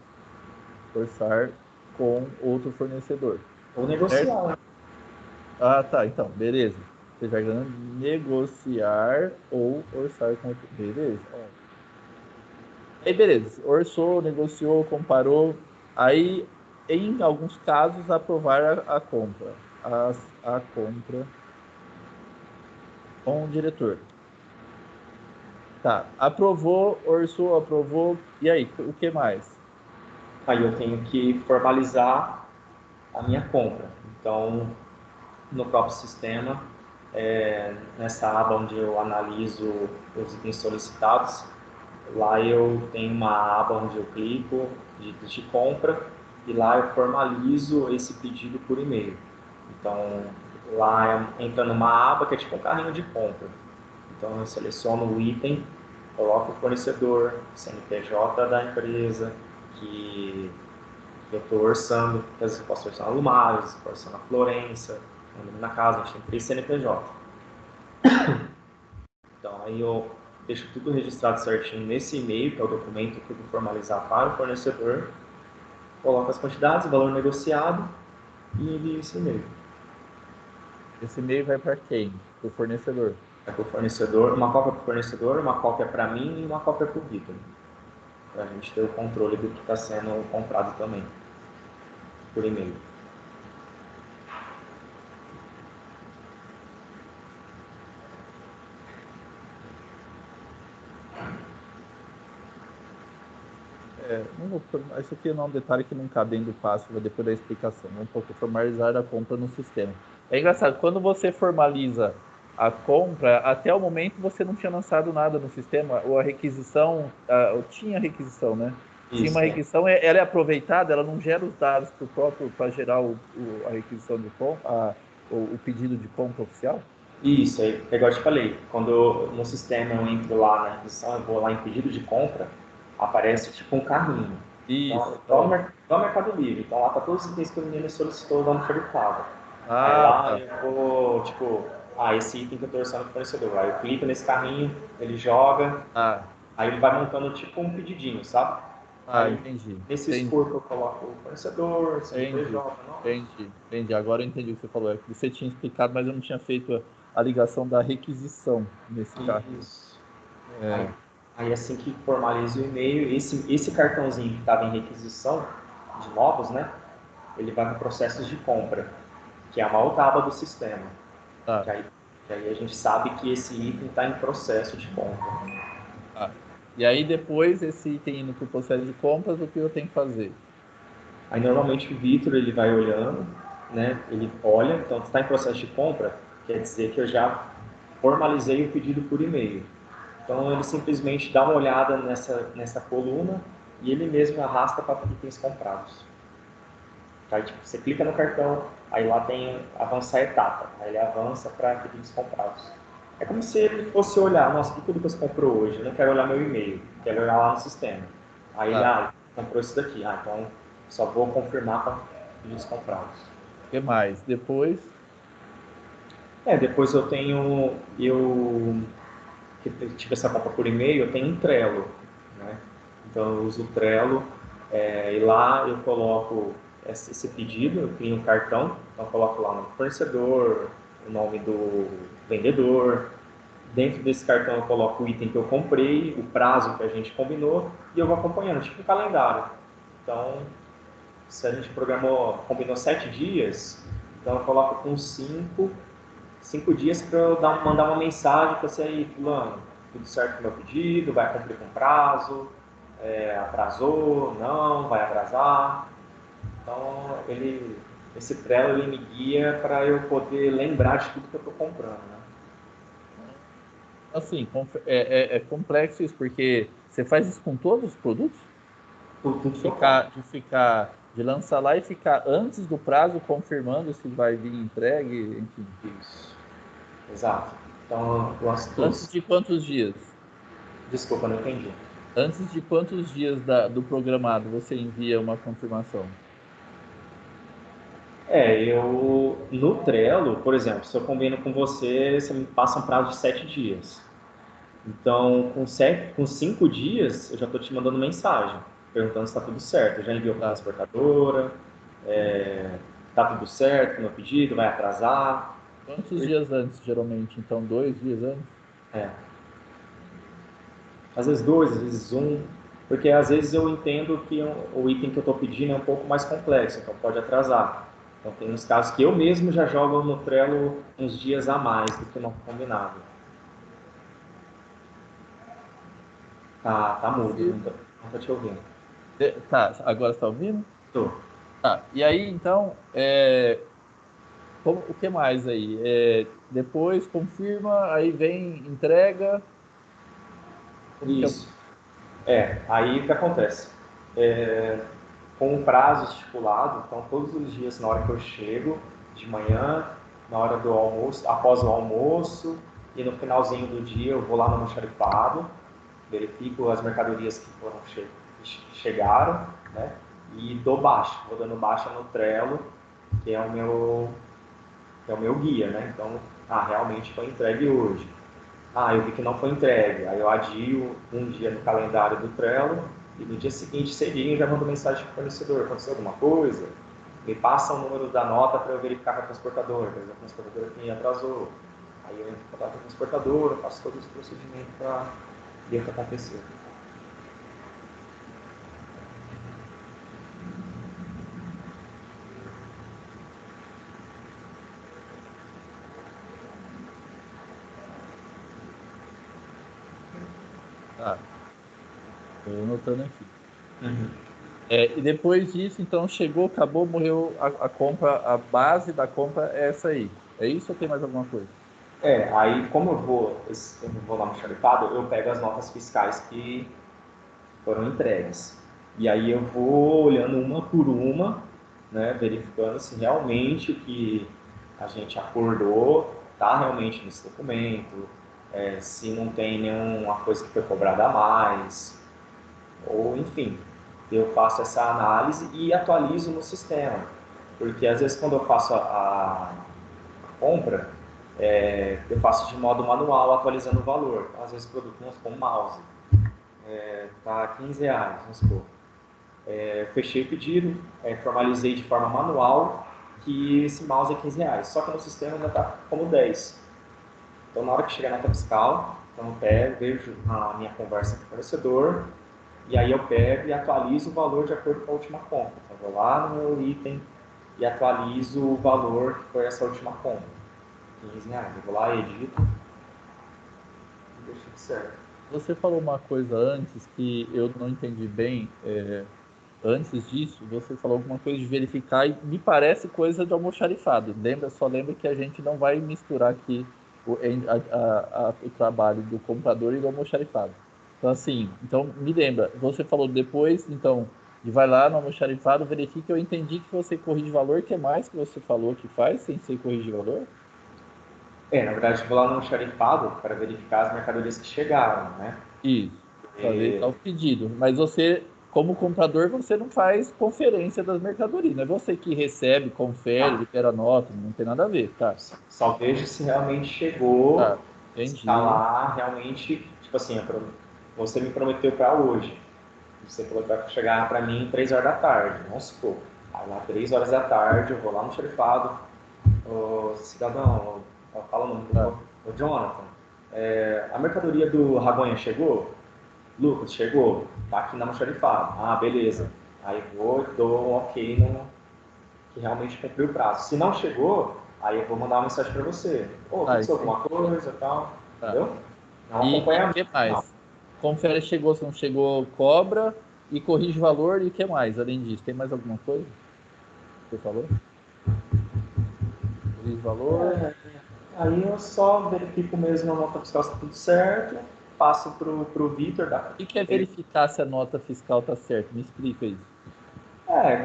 Orçar com outro fornecedor, Ou certo? negociar, né? Ah, tá. Então, beleza. Você vai negociar ou orçar com outro. Beleza. Ó. Aí, beleza. Orçou, negociou, comparou. Aí, em alguns casos, aprovar a compra. A compra com o diretor. Tá. Aprovou, orçou, aprovou. E aí, o que mais? Aí eu tenho que formalizar a minha compra. Então, no próprio sistema, nessa aba onde eu analiso os itens solicitados, lá eu tenho uma aba onde eu clico de compra e lá eu formalizo esse pedido por e-mail. Então, lá entra numa aba que é tipo um carrinho de compra. Então, eu seleciono o item, coloco o fornecedor, CNPJ da empresa, que eu estou orçando, às vezes eu posso orçar na Lumar, às vezes eu posso orçar na Florença, na casa, a gente tem 3 CNPJ. Então, aí eu deixo tudo registrado certinho nesse e-mail, que é o documento que eu vou formalizar para o fornecedor, coloco as quantidades, o valor negociado e envio esse e-mail. Esse e-mail vai para quem? Para o fornecedor. É para o fornecedor, uma cópia para o fornecedor, uma cópia para mim e uma cópia para o Vitor, para a gente ter o controle do que está sendo comprado também, por e-mail. Não vou, isso aqui não é um detalhe que não cabe dentro do passo, depois da explicação. Vamos formalizar a compra no sistema. É engraçado, quando você formaliza a compra, até o momento você não tinha lançado nada no sistema, ou a requisição, tinha requisição, né? Tinha Isso, uma tem. requisição, ela é aproveitada, ela não gera os dados para gerar a requisição de compra, o pedido de compra oficial? Isso, é igual eu te falei, no sistema eu entro lá na requisição, eu vou lá em pedido de compra, aparece tipo um carrinho. Então, Isso. igual o Mercado Livre, então lá tá todos os itens que o menino solicitou lá no Mercado. Aí Ah, lá tá. eu vou, tipo, esse item que eu estou orçando pro fornecedor. Aí eu clico nesse carrinho, ele joga, Ah, aí ele vai montando tipo um pedidinho, sabe? Ah, Aí, entendi. nesse Entendi. escopo, eu coloco o fornecedor, Entendi. CNPJ, não? Entendi. Agora eu entendi o que você falou. É que você tinha explicado, mas eu não tinha feito a ligação da requisição nesse caso. Isso. Aí, É, aí assim que formaliza o e-mail, esse cartãozinho que estava em requisição, de novos, né? Ele vai para processos de compra, que é uma outra aba do sistema. tá, Que aí, que aí a gente sabe que esse item está em processo de compra. tá. E aí depois, esse item indo para o processo de compras, o que eu tenho que fazer? Aí normalmente o Vitor ele vai olhando, né? Ele olha, então está em processo de compra, quer dizer que eu já formalizei o pedido por e-mail. Então ele simplesmente dá uma olhada nessa coluna e ele mesmo arrasta para itens comprados. Aí tipo, você clica no cartão, aí lá tem avançar etapa, aí ele avança para pedidos comprados. É como se ele fosse olhar, nossa, o que o Lucas comprou hoje? Eu não quero olhar meu e-mail, quero olhar lá no sistema. Aí ele, Tá. comprou isso daqui, então só vou confirmar para pedidos comprados. O que mais? Depois, Depois eu que tive essa compra por e-mail, eu tenho um Trello, né? Então eu uso o Trello, e lá eu coloco esse pedido, eu crio um cartão, então eu coloco lá o nome do fornecedor, o nome do vendedor. Dentro desse cartão eu coloco o item que eu comprei, o prazo que a gente combinou e eu vou acompanhando, tipo um calendário. Então, se a gente combinou 7 dias, então eu coloco com 5 dias para eu mandar uma mensagem para você aí, fulano, tudo certo com o meu pedido, vai cumprir com prazo, atrasou, não, vai atrasar. Então, esse Trello ele me guia para eu poder lembrar de tudo que eu estou comprando, né? assim, é complexo isso, porque você faz isso com todos os produtos? Tudo que eu compro. De lançar lá e ficar antes do prazo confirmando se vai vir entregue, enfim. Isso, exato. Então, eu lanço Antes todos. de quantos dias? Desculpa, não entendi. Antes de quantos dias do programado você envia uma confirmação? Eu no Trello, por exemplo, se eu combino com você, você me passa um prazo de 7 dias. Então, com 5 dias, eu já estou te mandando mensagem, perguntando se está tudo certo. Eu já enviou para a Tá. transportadora, está tudo certo, meu pedido, vai atrasar. Quantos dias antes, geralmente? Então, 2 dias antes? É, às vezes dois, às vezes um, porque às vezes eu entendo que o item que eu estou pedindo é um pouco mais complexo, então pode atrasar. Então tem uns casos que eu mesmo já jogo no Trello uns dias a mais do que não combinado. Tá mudo, não tô te ouvindo. Tá, agora você está ouvindo? Tô. Tá. E aí, então, o que mais aí? Depois confirma, aí vem entrega. Como que é? Isso. Aí o que acontece? Com um prazo estipulado, então todos os dias na hora que eu chego, de manhã, na hora do almoço, após o almoço e no finalzinho do dia eu vou lá no almoxarifado, verifico as mercadorias que chegaram, né? E dou baixa, vou dando baixa no Trello, que é o meu guia, né? Então, realmente foi entregue hoje. Eu vi que não foi entregue. Aí eu adio um dia no calendário do Trello e no dia seguinte, cedinho, já mando mensagem para o fornecedor. Aconteceu alguma coisa? Me passa o número da nota para eu verificar com a transportadora. Às vezes a transportadora me atrasou. Aí eu entro em contato com a transportadora, faço todo esse procedimento para ver o que aconteceu. Tá, estou anotando aqui. Uhum. E depois disso, então, chegou, acabou, morreu a compra, a base da compra é essa aí. É isso ou tem mais alguma coisa? Aí como eu vou lá no xaripado, eu pego as notas fiscais que foram entregues. E aí eu vou olhando uma por uma, né, verificando se realmente o que a gente acordou está realmente nesse documento, se não tem nenhuma coisa que foi cobrada a mais, ou enfim, eu faço essa análise e atualizo no sistema. Porque às vezes quando eu faço a compra, eu faço de modo manual, atualizando o valor. Então, às vezes o produto, vamos supor, um mouse, tá R$ 15, vamos supor. Eu fechei o pedido, formalizei de forma manual que esse mouse é R$ 15, só que no sistema ainda está como 10. Então, na hora que chegar a nota fiscal, então eu pego, vejo a minha conversa com o fornecedor, e aí eu pego e atualizo o valor de acordo com a última compra. Então, eu vou lá no meu item e atualizo o valor que foi essa última compra. R$ 15. Eu vou lá, edito e deixo tudo certo. Você falou uma coisa antes que eu não entendi bem. Antes disso, você falou alguma coisa de verificar e me parece coisa de almoxarifado. Só lembra que a gente não vai misturar aqui o trabalho do comprador e do almoxarifado. Então, assim, me lembra, você falou depois, então, de vai lá no almoxarifado, verifica, eu entendi que você corrige valor, o que mais que você falou que faz sem ser corrigir valor? Na verdade, eu vou lá no xarifado para verificar as mercadorias que chegaram, né? Isso, para verificar o pedido. Mas você, como comprador, você não faz conferência das mercadorias. Não é você que recebe, confere, Tá. libera nota, não tem nada a ver, tá? Só vejo se realmente chegou, Tá, se está entendi. lá realmente, tipo assim, você me prometeu para hoje. Você falou que vai chegar para mim 3 horas da tarde, vamos supor. Aí lá 3 horas da tarde eu vou lá no xerifado, ô cidadão, fala o nome Tá, do Jonathan, a mercadoria do Ragonha chegou? Lucas, chegou? Tá aqui na xerifado. Ah, beleza. tá. Aí vou e dou um ok no que realmente cumpriu o prazo. Se não chegou, aí eu vou mandar uma mensagem para você. Ah, Aconteceu alguma coisa e tal, tá. entendeu? É um E o acompanhamento que final. mais? Confere se chegou, se não chegou, cobra e corrige valor e o que mais, além disso? Tem mais alguma coisa que você falou? Corrige valor. Aí eu só verifico mesmo a nota fiscal se está tudo certo, passo pro Vitor da. O que é verificar se a nota fiscal está certa? Me explica isso.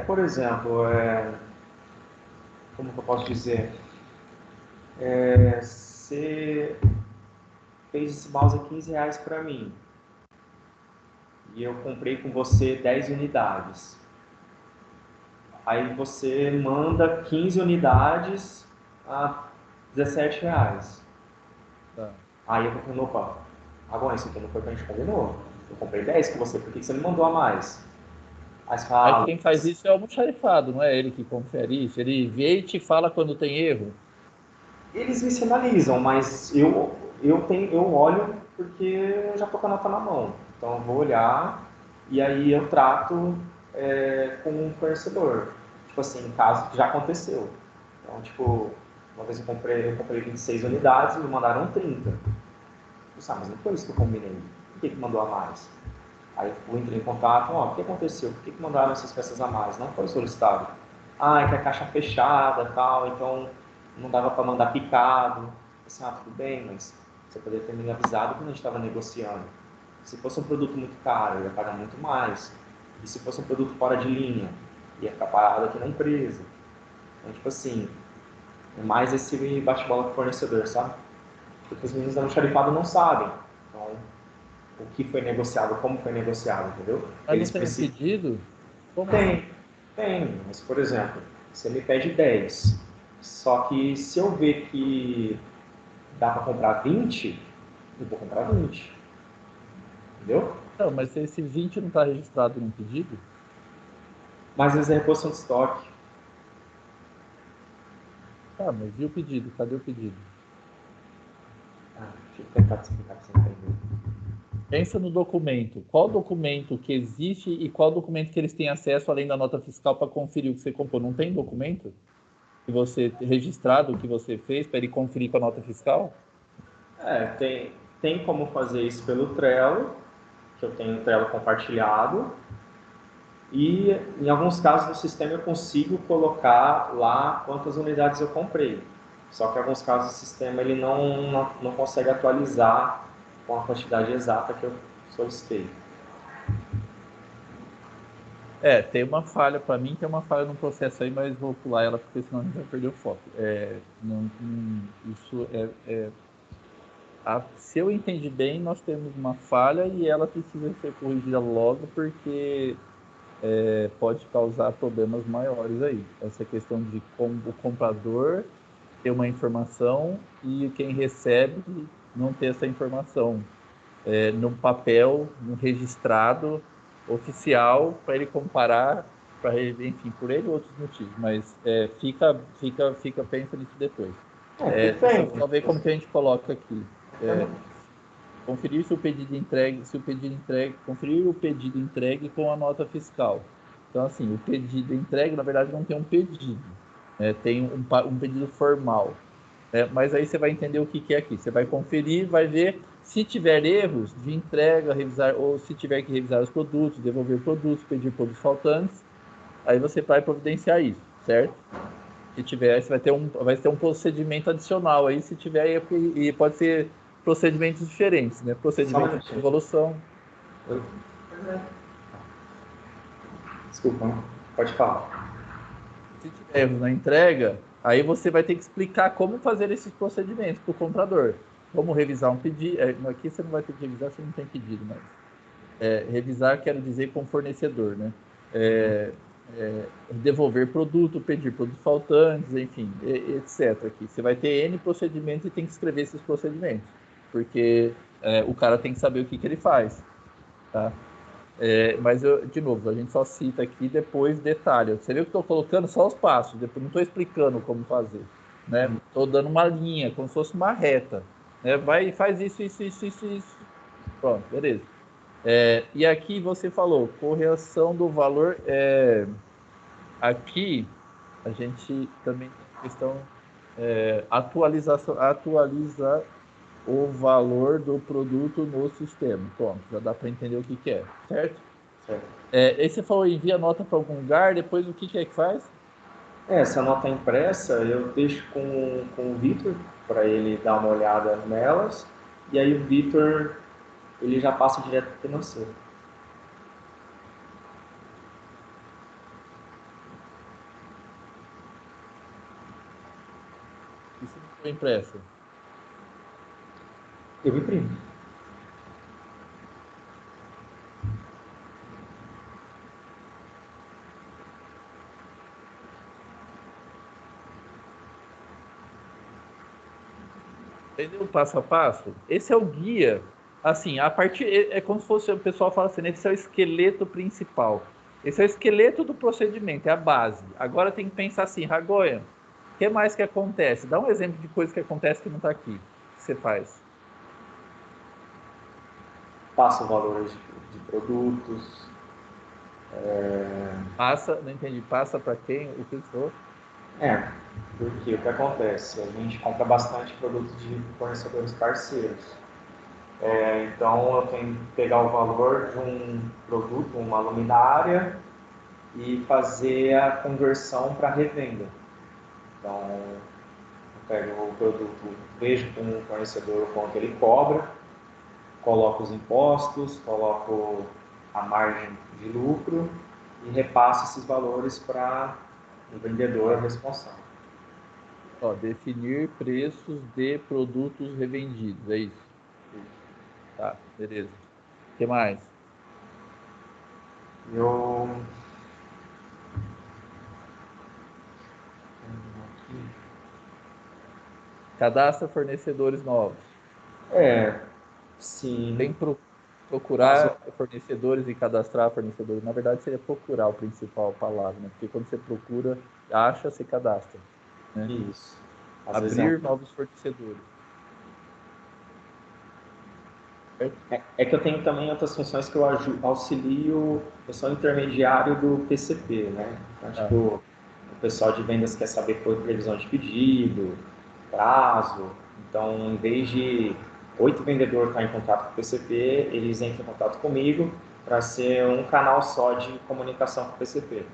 Por exemplo, como que eu posso dizer? Você fez esse mouse a R$ 15 para mim e eu comprei com você 10 unidades. Aí você manda 15 unidades a R$ 17. Tá. Aí eu tô falando, opa, agora isso aqui não foi o que a gente combinou. Eu comprei 10 com você, por que você me mandou a mais? Aí você Mas fala, quem faz isso é o almoxarifado, não é ele que confere isso. Ele vê e te fala quando tem erro. eles me sinalizam, mas eu olho porque eu já tô com a nota na mão. Então eu vou olhar e aí eu trato com o fornecedor. Tipo assim, caso que já aconteceu. Então, tipo, uma vez eu comprei 26 unidades e me mandaram 30. Mas não foi isso que eu combinei. Por que mandou a mais? Aí eu entrei em contato, o que aconteceu? Por que mandaram essas peças a mais? Não foi solicitado. É que a caixa fechada e tal, então não dava para mandar picado. Assim, tudo bem, mas você poderia ter me avisado quando a gente estava negociando. Se fosse um produto muito caro, eu ia pagar muito mais. E se fosse um produto fora de linha, ia ficar parado aqui na empresa. Então, tipo assim, é mais esse bate-bola com o fornecedor, sabe? Porque os meninos da almoxarifado não sabem. Então, o que foi negociado, como foi negociado, entendeu? Mas não Eles tem um precisam. pedido? Como assim? Tem, mas por exemplo, você me pede 10, só que se eu ver que dá para comprar 20, eu vou comprar 20, entendeu? Não, mas se esse 20 não está registrado no pedido? Mas às vezes é reposição de estoque. Tá, mas e o pedido? Cadê o pedido? Deixa eu tentar te explicar para você entender. Pensa no documento. Qual documento que existe e qual documento que eles têm acesso além da nota fiscal para conferir o que você comprou? Não tem documento que você registrado o que você fez para ele conferir com a nota fiscal? Tem como fazer isso pelo Trello, que eu tenho o Trello compartilhado, e em alguns casos no sistema eu consigo colocar lá quantas unidades eu comprei. Só que em alguns casos o sistema ele não consegue atualizar com a quantidade exata que eu solicitei. Tem uma falha, para mim tem uma falha no processo aí, mas vou pular ela porque senão a gente vai perder o foco. Isso se eu entendi bem, nós temos uma falha e ela precisa ser corrigida logo porque pode causar problemas maiores aí. Essa questão de como o comprador ter uma informação e quem recebe não ter essa informação no papel, no registrado. oficial para ele comparar, enfim, por ele ou outros motivos, mas pensa nisso depois. Deixa eu só ver como que a gente coloca aqui. Conferir se o pedido entregue, conferir o pedido entregue com a nota fiscal. Então, assim, o pedido entregue, na verdade, não tem um pedido, tem um pedido formal. Mas aí você vai entender o que é aqui. Você vai conferir, vai ver se tiver erros de entrega, revisar, ou se tiver que revisar os produtos, devolver produtos, pedir produtos faltantes, aí você vai providenciar isso, certo? Se tiver, você vai ter um procedimento adicional aí, se tiver, e pode ser procedimentos diferentes, né? Procedimento de devolução. Desculpa, pode falar. Se tiver erros na entrega, aí você vai ter que explicar como fazer esses procedimentos para o comprador. Como revisar um pedido. Aqui você não vai ter que revisar, você não tem pedido, mas revisar quero dizer com fornecedor, né? Devolver produto, pedir produtos faltantes, enfim, etc. Aqui. Você vai ter N procedimentos e tem que escrever esses procedimentos, porque o cara tem que saber o que ele faz, tá? Mas, de novo, a gente só cita aqui, depois detalha. Você viu que estou colocando só os passos, depois não estou explicando como fazer, né? Estou dando uma linha, como se fosse uma reta, né? Vai e faz isso. Pronto, beleza. E aqui você falou, correção do valor. Aqui a gente também tem a questão atualiza o valor do produto no sistema. Pronto, já dá para entender o que é, certo? Certo. Aí você falou, envia a nota para algum lugar, depois o que é que faz? Essa nota impressa eu deixo com o Vitor, para ele dar uma olhada nelas, e aí o Vitor ele já passa direto para o financeiro. E se não for impressa? Eu imprimo. Entendeu o passo a passo? Esse é o guia. Assim, a partir é como se fosse, o pessoal fala assim, esse é o esqueleto principal. Esse é o esqueleto do procedimento, é a base. Agora tem que pensar assim, Ragoia, o que mais que acontece? Dá um exemplo de coisa que acontece que não está aqui. O que você faz? Passa valores de produtos. Passa, não entendi, passa para quem? O que for? Porque o que acontece? A gente compra bastante produtos de fornecedores parceiros. Então eu tenho que pegar o valor de um produto, uma luminária, e fazer a conversão para revenda. Então eu pego o produto, vejo com o fornecedor quanto ele cobra, coloco os impostos, coloco a margem de lucro e repasso esses valores para o vendedor responsável. Definir preços de produtos revendidos, é isso? Tá, beleza. O que mais? Eu Cadastra fornecedores novos. sim. Tem procurar fornecedores e cadastrar fornecedores. Na verdade, seria procurar o principal palavra, né? Porque quando você procura, acha, você cadastra. Né? Isso. Abrir novos fornecedores. Que eu tenho também outras funções que eu auxilio, eu sou intermediário do PCP, né? Então, tipo, o pessoal de vendas quer saber previsão de pedido, prazo. Então, em vez de 8 vendedores estar em contato com o PCP, eles entram em contato comigo para ser um canal só de comunicação com o PCP.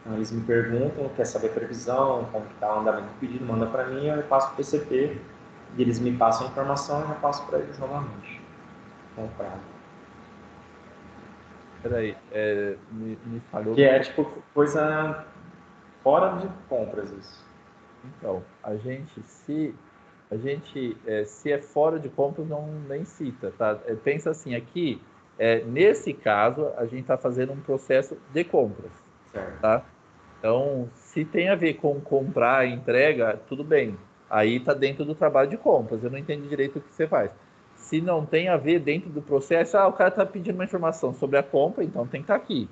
Então, eles me perguntam, quer saber previsão, como está o andamento do pedido, manda para mim, eu passo para o PCP e eles me passam a informação e eu passo para eles novamente. Comprado. Peraí, me falhou. Que é tipo coisa fora de compras isso. Então, se é fora de compras, não nem cita, tá? Pensa assim, aqui, nesse caso, a gente está fazendo um processo de compras, Certo. tá? Então, se tem a ver com comprar, entrega, tudo bem. Aí está dentro do trabalho de compras. Eu não entendi direito o que você faz. Se não tem a ver dentro do processo, o cara está pedindo uma informação sobre a compra, então tem que estar aqui.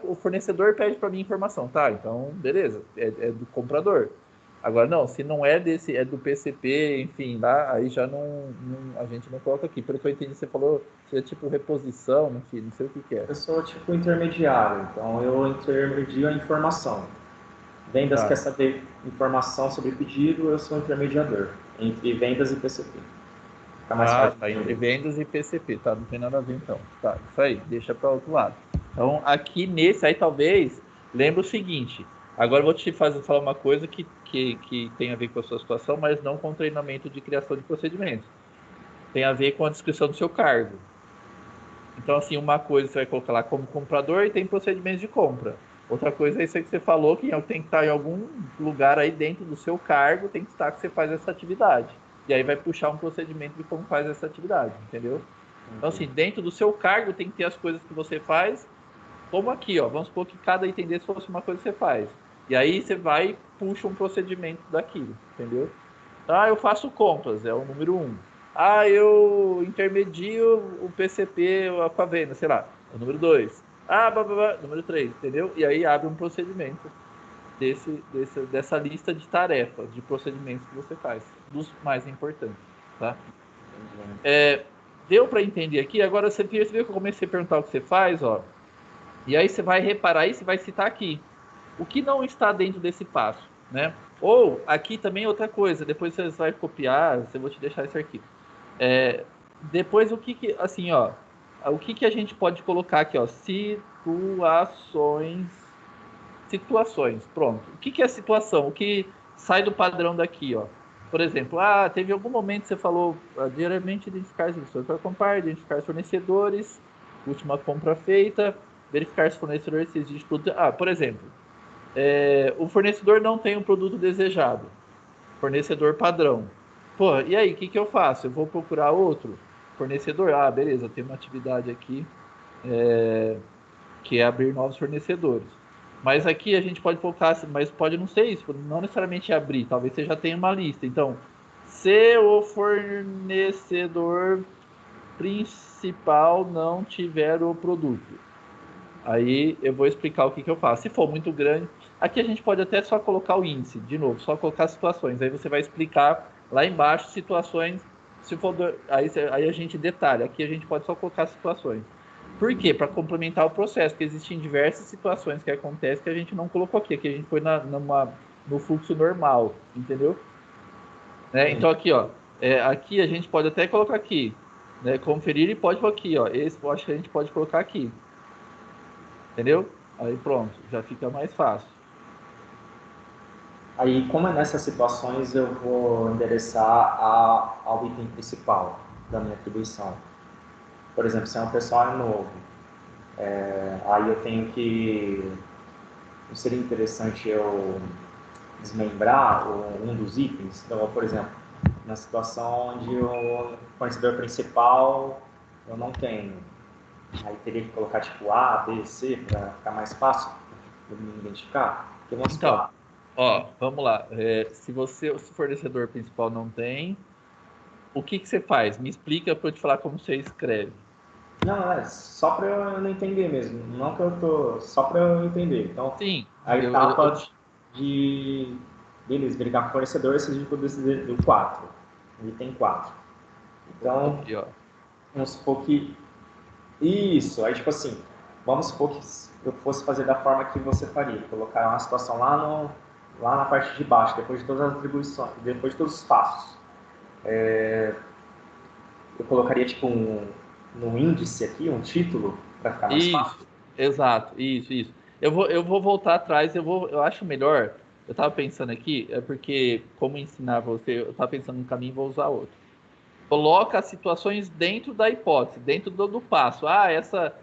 O fornecedor pede para mim informação, tá? Então, beleza, é do comprador. Agora, não, se não é desse, é do PCP, enfim, lá, aí já a gente não coloca aqui. Pelo que eu entendi, você falou que é tipo reposição, enfim, não sei o que é. Eu sou tipo intermediário, então eu intermedio a informação. Vendas quer saber informação sobre pedido, eu sou intermediador entre vendas e PCP. Fica mais fácil. Tá, entre vendas e PCP, tá? Não tem nada a ver então. Tá, isso aí, deixa para outro lado. Então, aqui nesse aí, talvez, lembra o seguinte. Agora eu vou te falar uma coisa que tem a ver com a sua situação, mas não com o treinamento de criação de procedimentos. Tem a ver com a descrição do seu cargo. Então, assim, uma coisa você vai colocar lá como comprador e tem procedimentos de compra. Outra coisa é isso aí que você falou, que tem que estar em algum lugar aí dentro do seu cargo, tem que estar que você faz essa atividade. E aí vai puxar um procedimento de como faz essa atividade, entendeu? Então, assim, dentro do seu cargo tem que ter as coisas que você faz, como aqui, ó. Vamos supor que cada item desse fosse uma coisa que você faz. E aí você vai e puxa um procedimento daquilo, entendeu? Eu faço compras, é o número 1. Eu intermedio o PCP com a venda, sei lá, é o número 2. Número 3, entendeu? E aí abre um procedimento dessa lista de tarefas, de procedimentos que você faz, dos mais importantes, tá? Deu para entender aqui? Agora você viu que eu comecei a perguntar o que você faz, ó. E aí você vai reparar aí, você vai citar aqui. O que não está dentro desse passo, né? Ou, aqui também outra coisa, depois você vai copiar, eu vou te deixar esse arquivo. Depois, assim, ó, o que a gente pode colocar aqui, ó, situações, pronto. O que é situação? O que sai do padrão daqui, ó. Por exemplo, teve algum momento que você falou, diariamente identificar as instruções para comprar, identificar os fornecedores, última compra feita, verificar se o fornecedor exige produto. Por exemplo, o fornecedor não tem um produto desejado. Fornecedor padrão. Pô, e aí, o que eu faço? Eu vou procurar outro fornecedor? Beleza, tem uma atividade aqui que é abrir novos fornecedores. Mas aqui a gente pode colocar, mas pode não ser isso, não necessariamente abrir, talvez você já tenha uma lista. Então, se o fornecedor principal não tiver o produto, aí eu vou explicar o que eu faço. Se for muito grande, aqui a gente pode até só colocar o índice, de novo, só colocar situações. Aí você vai explicar lá embaixo situações. Se for aí a gente detalha. Aqui a gente pode só colocar situações. Por quê? Para complementar o processo, porque existem diversas situações que acontecem que a gente não colocou aqui. Aqui a gente foi no fluxo normal, entendeu? Então aqui, ó, aqui a gente pode até colocar aqui, né? Conferir e pode colocar aqui, ó. Esse eu acho que a gente pode colocar aqui. Entendeu? Aí pronto, já fica mais fácil. Aí, como é nessas situações, eu vou endereçar ao item principal da minha atribuição. Por exemplo, se é um pessoal novo, aí eu tenho que... Não seria interessante eu desmembrar um dos itens? Então, por exemplo, na situação onde o fornecedor principal eu não tenho. Aí teria que colocar tipo A, B, C para ficar mais fácil de me identificar. Então, vamos lá. Se o fornecedor principal não tem, o que você faz? Me explica para eu te falar como você escreve. Não, só para eu não entender mesmo. Não que eu tô. Só para eu entender. Então, Sim, a etapa de. Beleza, verificar com o fornecedor, esse tipo do 4. Item 4. Então, aqui, ó. vamos supor que. Isso, aí tipo assim, vamos supor que eu fosse fazer da forma que você faria. Colocar uma situação lá na parte de baixo, depois de todas as atribuições, depois de todos os passos. Eu colocaria tipo no índice aqui, um título, para ficar mais fácil. Isso, exato, isso. Eu vou voltar atrás, eu acho melhor. Eu estava pensando aqui, porque como ensinar você, eu estava pensando no caminho e vou usar outro. Coloca as situações dentro da hipótese, dentro do passo.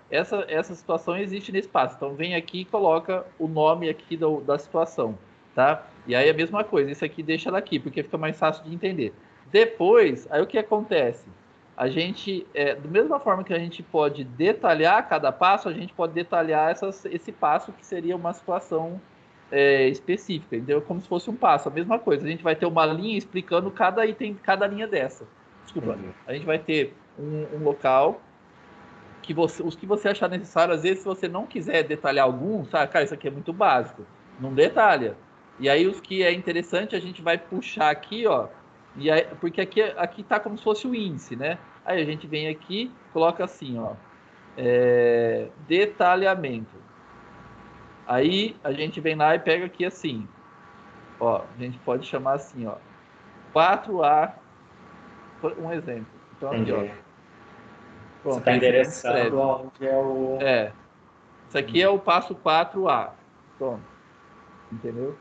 Essa situação existe nesse passo. Então vem aqui e coloca o nome aqui da situação, tá? E aí a mesma coisa, isso aqui deixa ela aqui, porque fica mais fácil de entender. Depois, aí o que acontece? A gente, da mesma forma que a gente pode detalhar cada passo, a gente pode detalhar esse passo que seria uma situação específica, entendeu? Como se fosse um passo, a mesma coisa. A gente vai ter uma linha explicando cada item, cada linha dessa. Desculpa. A gente vai ter um local que os que você achar necessário, às vezes, se você não quiser detalhar algum, sabe, cara, isso aqui é muito básico, não detalha. E aí os que é interessante a gente vai puxar aqui, ó, e aí, porque aqui tá como se fosse o índice, né? Aí a gente vem aqui, coloca assim, ó, detalhamento. Aí a gente vem lá e pega aqui assim, ó, a gente pode chamar assim, ó, 4A, um exemplo. Então aqui, ó, Entendi. Você pronto, está aí você vem e endereçando escreve. onde é o. Isso aqui é o passo 4A. Pronto, entendeu?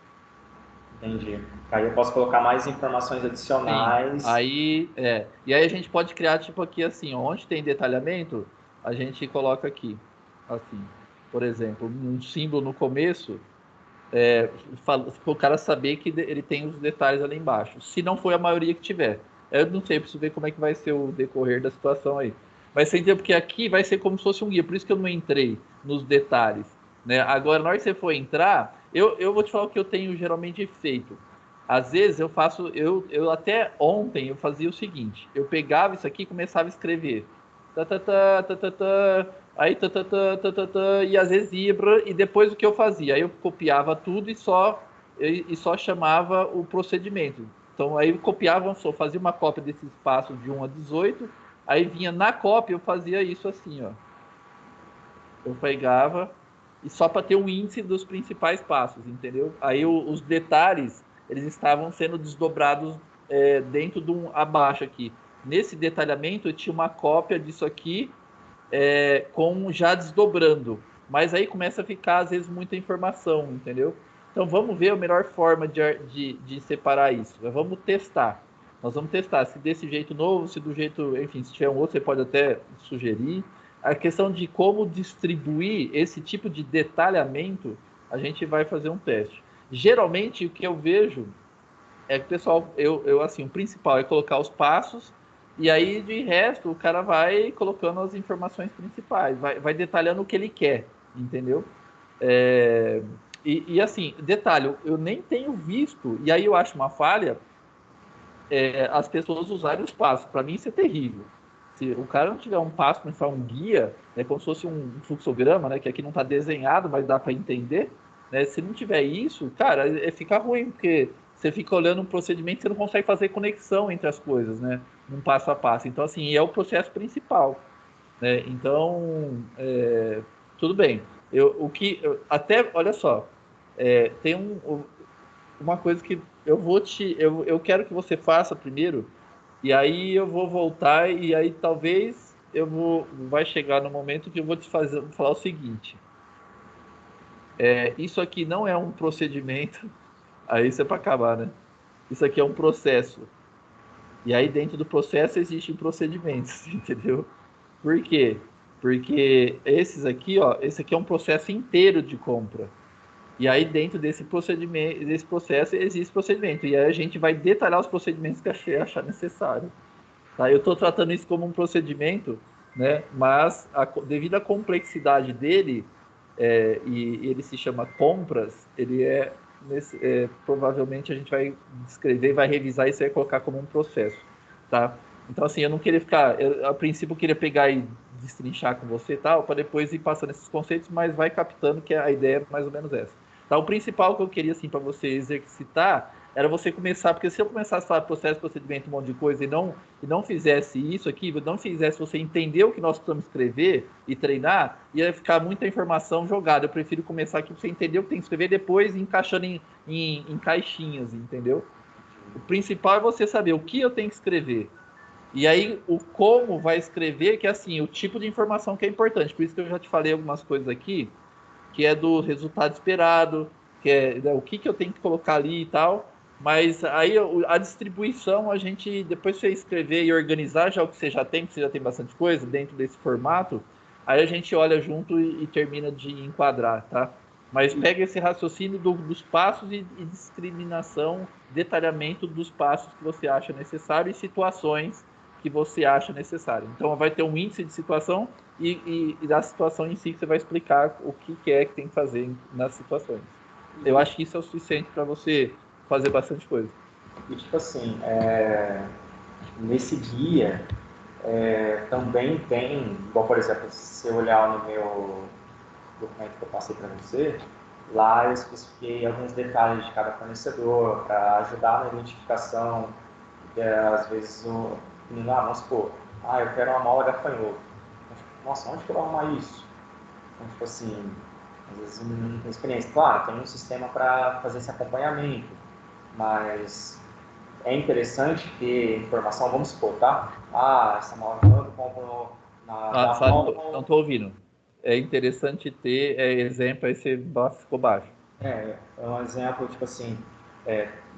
Entendi. Aí eu posso colocar mais informações Sim. adicionais. E aí a gente pode criar tipo aqui assim, onde tem detalhamento, a gente coloca aqui, assim, por exemplo, um símbolo no começo, para o cara saber que ele tem os detalhes ali embaixo. Se não foi a maioria que tiver. Eu não sei, preciso ver como é que vai ser o decorrer da situação aí. Mas você entendeu? Porque aqui vai ser como se fosse um guia, por isso que eu não entrei nos detalhes. Né? Agora, na hora que você for entrar, eu vou te falar o que eu tenho geralmente feito. Às vezes eu faço, eu até ontem eu fazia o seguinte, eu pegava isso aqui e começava a escrever. Tá, tá, tá, tá, tá, tá, aí tá, tá, tá, tá, tá, tá, e às vezes ia, e depois o que eu fazia? Aí eu copiava tudo e só chamava o procedimento. Então aí eu copiava, só fazia uma cópia desse espaço de 1 a 18, aí vinha na cópia, eu fazia isso assim, ó. Eu pegava e só para ter um índice dos principais passos, entendeu? Aí os detalhes, eles estavam sendo desdobrados dentro de um abaixo aqui. Nesse detalhamento, eu tinha uma cópia disso aqui com já desdobrando. Mas aí começa a ficar, às vezes, muita informação, entendeu? Então vamos ver a melhor forma de separar isso. Vamos testar. Nós vamos testar se desse jeito novo, se do jeito, enfim, se tiver um outro, você pode até sugerir. A questão de como distribuir esse tipo de detalhamento, a gente vai fazer um teste. Geralmente, o que eu vejo é que o pessoal, assim, o principal é colocar os passos, e aí de resto o cara vai colocando as informações principais, vai detalhando o que ele quer, entendeu? É, assim, detalhe, eu nem tenho visto, e aí eu acho uma falha, as pessoas usarem os passos. Para mim isso é terrível. Se o cara não tiver um passo para falar um guia, né, como se fosse um fluxograma, né, que aqui não está desenhado, mas dá para entender, né, se não tiver isso, cara, fica ruim, porque você fica olhando um procedimento e você não consegue fazer conexão entre as coisas, né, num passo a passo. Então, assim, é o processo principal, né? Então, tudo bem. Até, olha só, tem uma coisa que eu quero que você faça primeiro, e aí eu vou voltar, e aí talvez vai chegar no momento que eu vou falar o seguinte, isso aqui não é um procedimento, aí isso é para acabar, né? Isso aqui é um processo, e aí dentro do processo existem procedimentos, entendeu? Por quê? Porque esse aqui é um processo inteiro de compra. E aí, dentro desse procedimento, desse processo, existe procedimento. E aí a gente vai detalhar os procedimentos que achar necessário. Tá? Eu estou tratando isso como um procedimento, né? Mas devido à complexidade dele, e ele se chama compras, provavelmente a gente vai descrever, vai revisar isso e vai colocar como um processo. Tá? Então, assim, eu não queria a princípio, eu queria pegar e destrinchar com você e tal, para depois ir passando esses conceitos, mas vai captando que a ideia é mais ou menos essa. Tá? O principal que eu queria, assim, para você exercitar era você começar, porque se eu começasse a falar processo, procedimento, um monte de coisa e não fizesse isso aqui, não fizesse você entender o que nós precisamos escrever e treinar, ia ficar muita informação jogada. Eu prefiro começar aqui para você entender o que tem que escrever, depois encaixando em caixinhas, entendeu? O principal é você saber o que eu tenho que escrever. E aí, o como vai escrever, que é assim, o tipo de informação que é importante. Por isso que eu já te falei algumas coisas aqui, que é do resultado esperado, que é, né, o que eu tenho que colocar ali e tal. Mas aí a distribuição, a gente, depois você escrever e organizar já o que você já tem bastante coisa dentro desse formato, aí a gente olha junto e termina de enquadrar, tá? Mas pega esse raciocínio dos passos e discriminação, detalhamento dos passos que você acha necessário e situações que você acha necessário. Então vai ter um índice de situação e da situação em si que você vai explicar o que é que tem que fazer nas situações. Eu acho que isso é o suficiente para você fazer bastante coisa. E tipo assim, Nesse guia, também tem, igual, por exemplo, se você olhar no meu documento que eu passei para você, lá eu especifiquei alguns detalhes de cada fornecedor para ajudar na identificação. Às vezes o menino, vamos supor, eu quero uma mola gafanhoto. Nossa, onde que eu vou arrumar isso? Então, tipo assim, às vezes o menino não tem experiência. Claro, tem um sistema para fazer esse acompanhamento, mas é interessante ter informação, vamos supor, tá? Essa mola gafanhoto eu compro na Não Davon. estou ouvindo. É interessante ter exemplo, aí você ficou baixo. É um exemplo, tipo assim,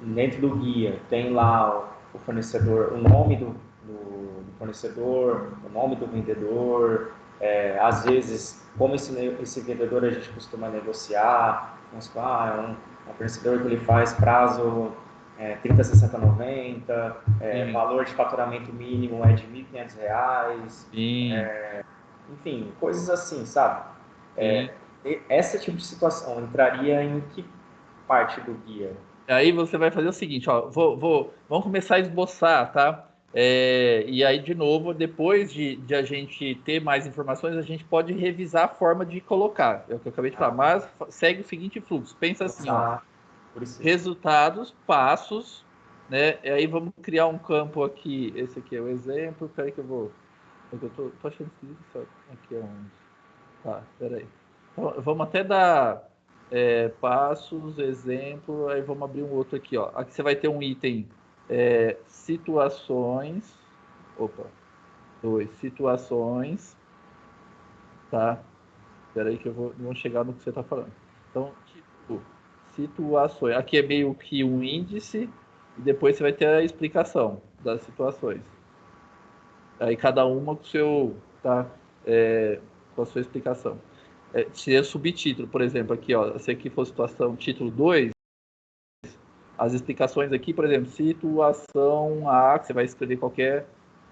dentro do guia tem lá o fornecedor, o nome do fornecedor, o nome do vendedor, às vezes, como esse vendedor a gente costuma negociar, vamos supor, é um fornecedor que ele faz prazo 30, 60, 90, valor de faturamento mínimo é de R$ 1.500, Sim, enfim, coisas assim, sabe? sim. Esse tipo de situação entraria em que parte do guia? Aí você vai fazer o seguinte, ó, vamos começar a esboçar, tá? E aí, de novo, depois de a gente ter mais informações, a gente pode revisar a forma de colocar. É o que eu acabei de falar. Tá? Mas segue o seguinte fluxo. Pensa assim, ó, Começar por isso. resultados, passos, né? E aí vamos criar um campo aqui. Esse aqui é o exemplo. Peraí que eu vou. Eu tô achando esquisito só. Aqui é um. Tá, peraí. Então, vamos até dar passos, exemplo, aí vamos abrir um outro aqui, ó. Aqui você vai ter um item situações. Opa, dois, situações, tá? Peraí que eu vou chegar no que você tá falando. Então, tipo, situações. Aqui é meio que um índice, e depois você vai ter a explicação das situações. Aí cada uma com o seu, tá? Com a sua explicação. Seria subtítulo, por exemplo, aqui, ó, se aqui for situação título 2, as explicações aqui, por exemplo, situação A, que você vai escrever qualquer.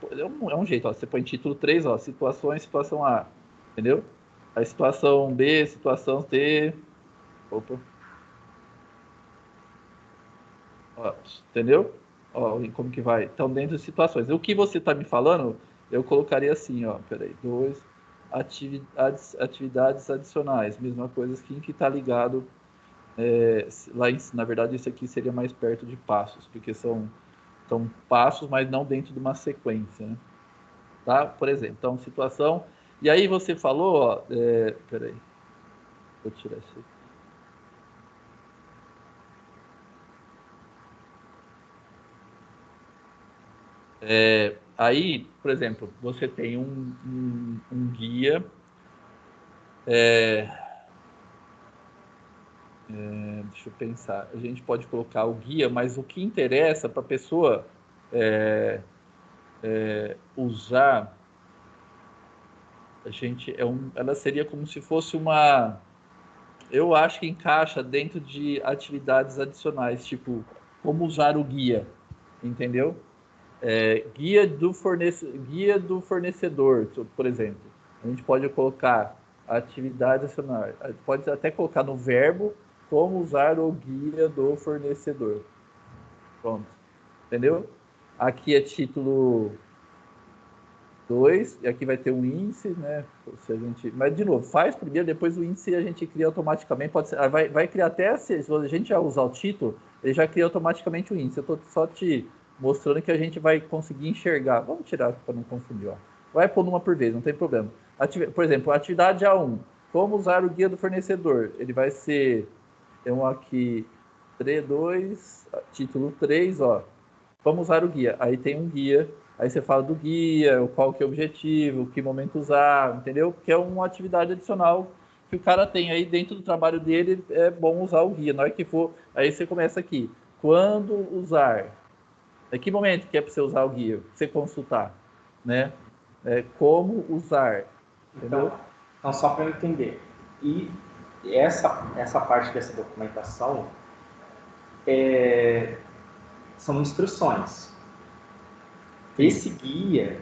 É um jeito, ó, você põe título 3, ó, situações, situação A, entendeu? Aí situação B, situação C, opa, ó, entendeu? Ó, como que vai? Então, dentro de situações. O que você está me falando, eu colocaria assim, ó, peraí, dois, atividades adicionais, mesma coisa que está ligado lá na verdade isso aqui seria mais perto de passos, porque são passos, mas não dentro de uma sequência, né? Tá? Por exemplo, então situação, e aí você falou, ó, peraí, vou tirar isso aqui. Aí, por exemplo, você tem um guia, deixa eu pensar, a gente pode colocar o guia, mas o que interessa para a pessoa usar, ela seria como se fosse uma. Eu acho que encaixa dentro de atividades adicionais, tipo, como usar o guia, entendeu? Guia do fornecedor, por exemplo. A gente pode colocar atividade adicional. Pode até colocar no verbo como usar o guia do fornecedor. Pronto. Entendeu? Aqui é título 2 e aqui vai ter um índice, né? Se a gente... Mas, de novo, faz primeiro, depois o índice a gente cria automaticamente. Pode ser... vai criar até, se a gente já usar o título, ele já cria automaticamente o índice. Eu estou só te mostrando que a gente vai conseguir enxergar. Vamos tirar para não confundir, ó. Vai pôr uma por vez, não tem problema. Por exemplo, atividade A1. Como usar o guia do fornecedor? Ele vai ser um aqui 2, título 3, ó. Vamos usar o guia. Aí tem um guia, aí você fala do guia, qual que é o objetivo, que momento usar, entendeu? Porque é uma atividade adicional que o cara tem aí dentro do trabalho dele, é bom usar o guia. Na hora que for, aí você começa aqui. Quando usar? Em que momento que é para você usar o guia? Pra você consultar, né? Como usar, Então, entendeu? só para eu entender. E essa parte dessa documentação são instruções. Sim, Esse guia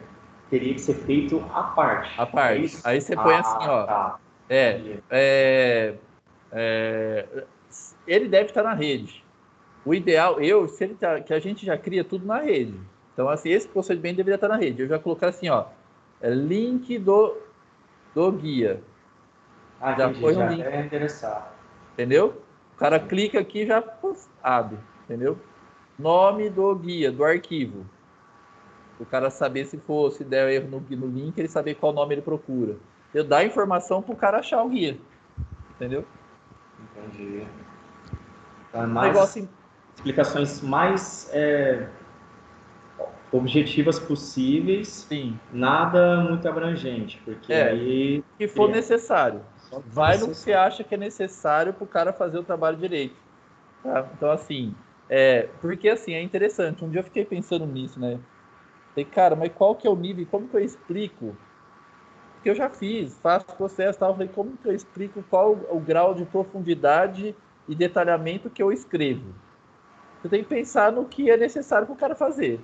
teria que ser feito à parte. a É parte. isso? Aí você põe assim, ó. Tá. É, Guia. é, é, ele deve estar na rede. O ideal, se ele tá, que a gente já cria tudo na rede. Então, assim, esse procedimento deveria estar na rede. Eu já colocar assim, ó, link do guia. Ah, Já entendi, põe um já link, até é interessar. entendeu? O cara Sim. clica aqui e já abre, entendeu? Nome do guia, do arquivo. O cara saber se der erro no link, ele saber qual nome ele procura. Eu dar informação para o cara achar o guia, entendeu? Entendi. Então, é Um mais negócio, explicações mais objetivas possíveis, sim, nada muito abrangente, porque aí que for cria necessário. só for Vai no que você necessário. acha que é necessário para o cara fazer o trabalho direito. Tá? Então, assim, porque assim, é interessante. Um dia eu fiquei pensando nisso, né? Falei, cara, mas qual que é o nível? Como que eu explico? Porque eu já fiz, faço processo e tal. Falei, como que eu explico qual o grau de profundidade e detalhamento que eu escrevo? Você tem que pensar no que é necessário para o cara fazer.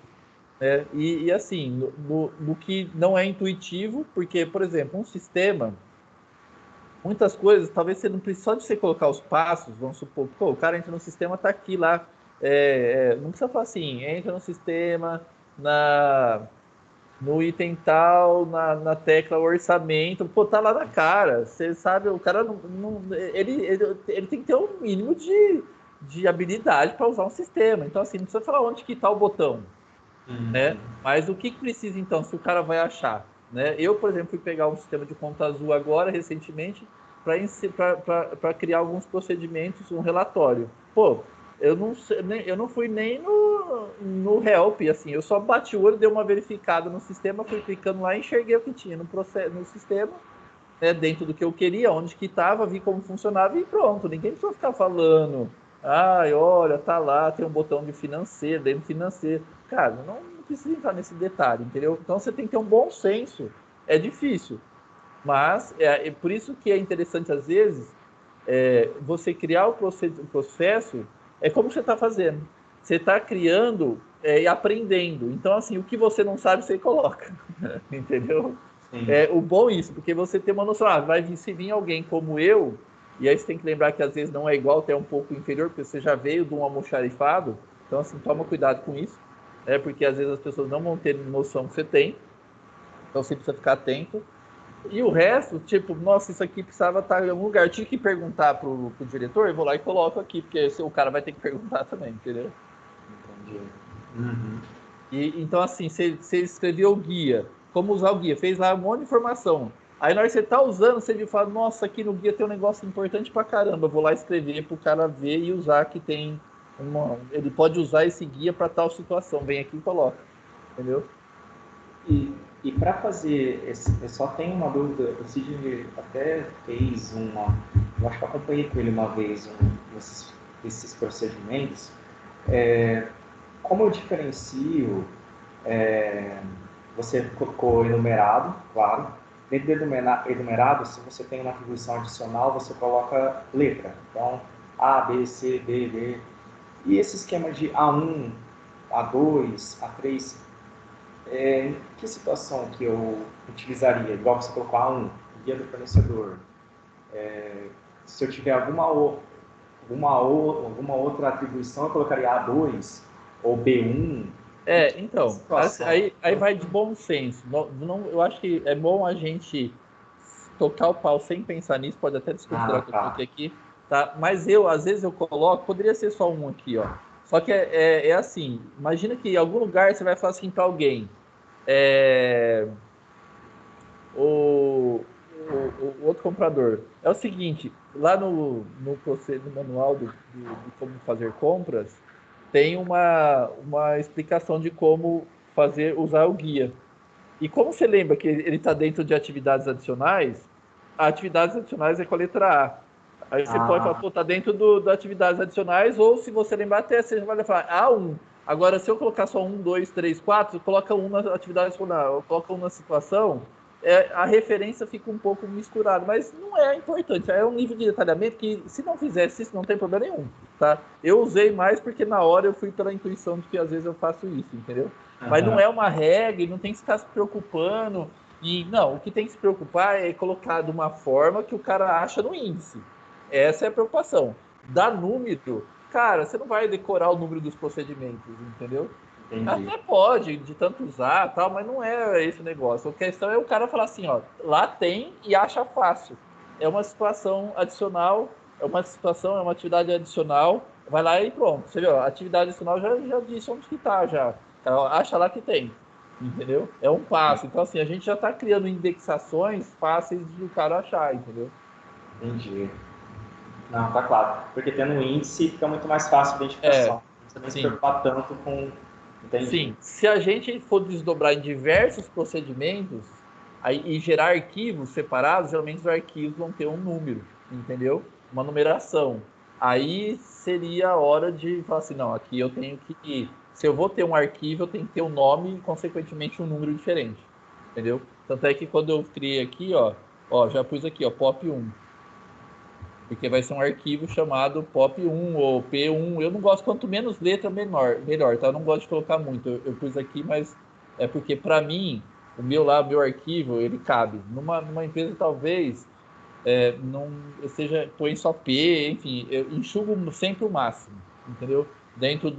Né? E assim, no que não é intuitivo, porque, por exemplo, um sistema, muitas coisas, talvez você não precise, só de você colocar os passos, vamos supor, pô, o cara entra no sistema, tá aqui lá, não precisa falar assim, entra no sistema, no item tal, na tecla orçamento, pô, tá lá na cara, você sabe, o cara ele tem que ter um mínimo de habilidade para usar um sistema, então assim, não precisa falar onde que tá o botão, né? Uhum. Mas o que precisa então, se o cara vai achar, né? Eu, por exemplo, fui pegar um sistema de conta azul agora, recentemente, para criar alguns procedimentos, um relatório. Pô, eu não fui nem no help, assim, eu só bati o olho, dei uma verificada no sistema, fui clicando lá e enxerguei o que tinha no sistema, né, dentro do que eu queria, onde que estava, vi como funcionava e pronto. Ninguém precisa ficar falando, ai, olha, tá lá, tem um botão de financeiro, dentro do financeiro. Cara, não precisa entrar nesse detalhe, entendeu? Então você tem que ter um bom senso. É difícil, mas é por isso que é interessante, às vezes, você criar o processo, é como você está fazendo. Você está criando e aprendendo. Então, assim, o que você não sabe, você coloca. Entendeu? Sim. O bom é isso, porque você tem uma noção, vai vir, se vir alguém como eu, e aí você tem que lembrar que às vezes não é igual, até um pouco inferior, porque você já veio de um almoxarifado, então assim, toma cuidado com isso, porque às vezes as pessoas não vão ter noção que você tem, então você precisa ficar atento. E o resto, tipo, nossa, isso aqui precisava estar em algum lugar. Eu tinha que perguntar pro diretor, eu vou lá e coloco aqui, porque o cara vai ter que perguntar também, entendeu? Entendi. Uhum. Então, assim, você escreveu o guia, como usar o guia, fez lá um monte de informação. Aí, na hora que você tá usando, você fala, nossa, aqui no guia tem um negócio importante pra caramba, eu vou lá escrever pro cara ver e usar que tem ele pode usar esse guia para tal situação. Vem aqui e coloca, entendeu? E para fazer, eu só tenho uma dúvida, o Sidney até fez eu acho que eu acompanhei com ele uma vez desses procedimentos. Como eu diferencio, você colocou enumerado, claro, dentro do enumerado, se você tem uma atribuição adicional, você coloca letra, então A, B, C, D, D, e esse esquema de A1, A2, A3, que situação que eu utilizaria? Igual você colocou A1, guia do fornecedor. Se eu tiver alguma outra atribuição, eu colocaria A2 ou B1. Que Então, situação? aí vai de bom senso. Eu acho que é bom a gente tocar o pau sem pensar nisso, pode até desconsiderar Ah, o que eu tá. coloquei aqui, tá? Mas às vezes eu coloco, poderia ser só um aqui, ó. Só que é assim, imagina que em algum lugar você vai falar assim para alguém, é, o outro comprador. É o seguinte, lá no manual de como fazer compras, tem uma explicação de como usar o guia. E como você lembra que ele está dentro de atividades adicionais, atividades adicionais é com a letra A. Aí você pode falar, Ah, pô, tá dentro das atividades adicionais, ou se você lembrar, até você vai falar A1. Agora, se eu colocar só 1, 2, 3, 4, coloca um na atividade adicional, coloca um na situação, a referência fica um pouco misturada, mas não é importante. É um nível de detalhamento que, se não fizesse isso, não tem problema nenhum, tá? Eu usei mais porque na hora eu fui pela intuição de que às vezes eu faço isso, entendeu? Mas não aham. é uma regra, não tem que ficar se preocupando. E não, o que tem que se preocupar é colocar de uma forma que o cara acha no índice. Essa é a preocupação. Dar número, cara, você não vai decorar o número dos procedimentos, entendeu? Entendi. Até pode, de tanto usar, tal, mas não é esse o negócio. A questão é o cara falar assim, ó, lá tem e acha fácil. É uma situação adicional, é uma atividade adicional, vai lá e pronto. Você viu, a atividade adicional já disse onde que tá, já. Acha lá que tem, entendeu? É um passo. Então, assim, a gente já está criando indexações fáceis de o cara achar, entendeu? Entendi. Não, tá claro. Porque tendo um índice fica muito mais fácil a identificação. Não precisa nem se Sim. preocupar tanto com... Entendi. Sim, se a gente for desdobrar em diversos procedimentos e gerar arquivos separados, geralmente os arquivos vão ter um número, entendeu? Uma numeração. Aí seria a hora de falar assim, não, aqui eu tenho que... Se eu vou ter um arquivo, eu tenho que ter um nome e, consequentemente, um número diferente, entendeu? Tanto é que quando eu criei aqui, já pus aqui, pop1. Porque vai ser um arquivo chamado pop1 ou p1. Eu não gosto, quanto menos letra, melhor, tá? Eu não gosto de colocar muito. Eu pus aqui, mas é porque, para mim, o meu arquivo, ele cabe. Numa empresa, talvez, não seja, põe só P, enfim, eu enxugo sempre o máximo, entendeu? Dentro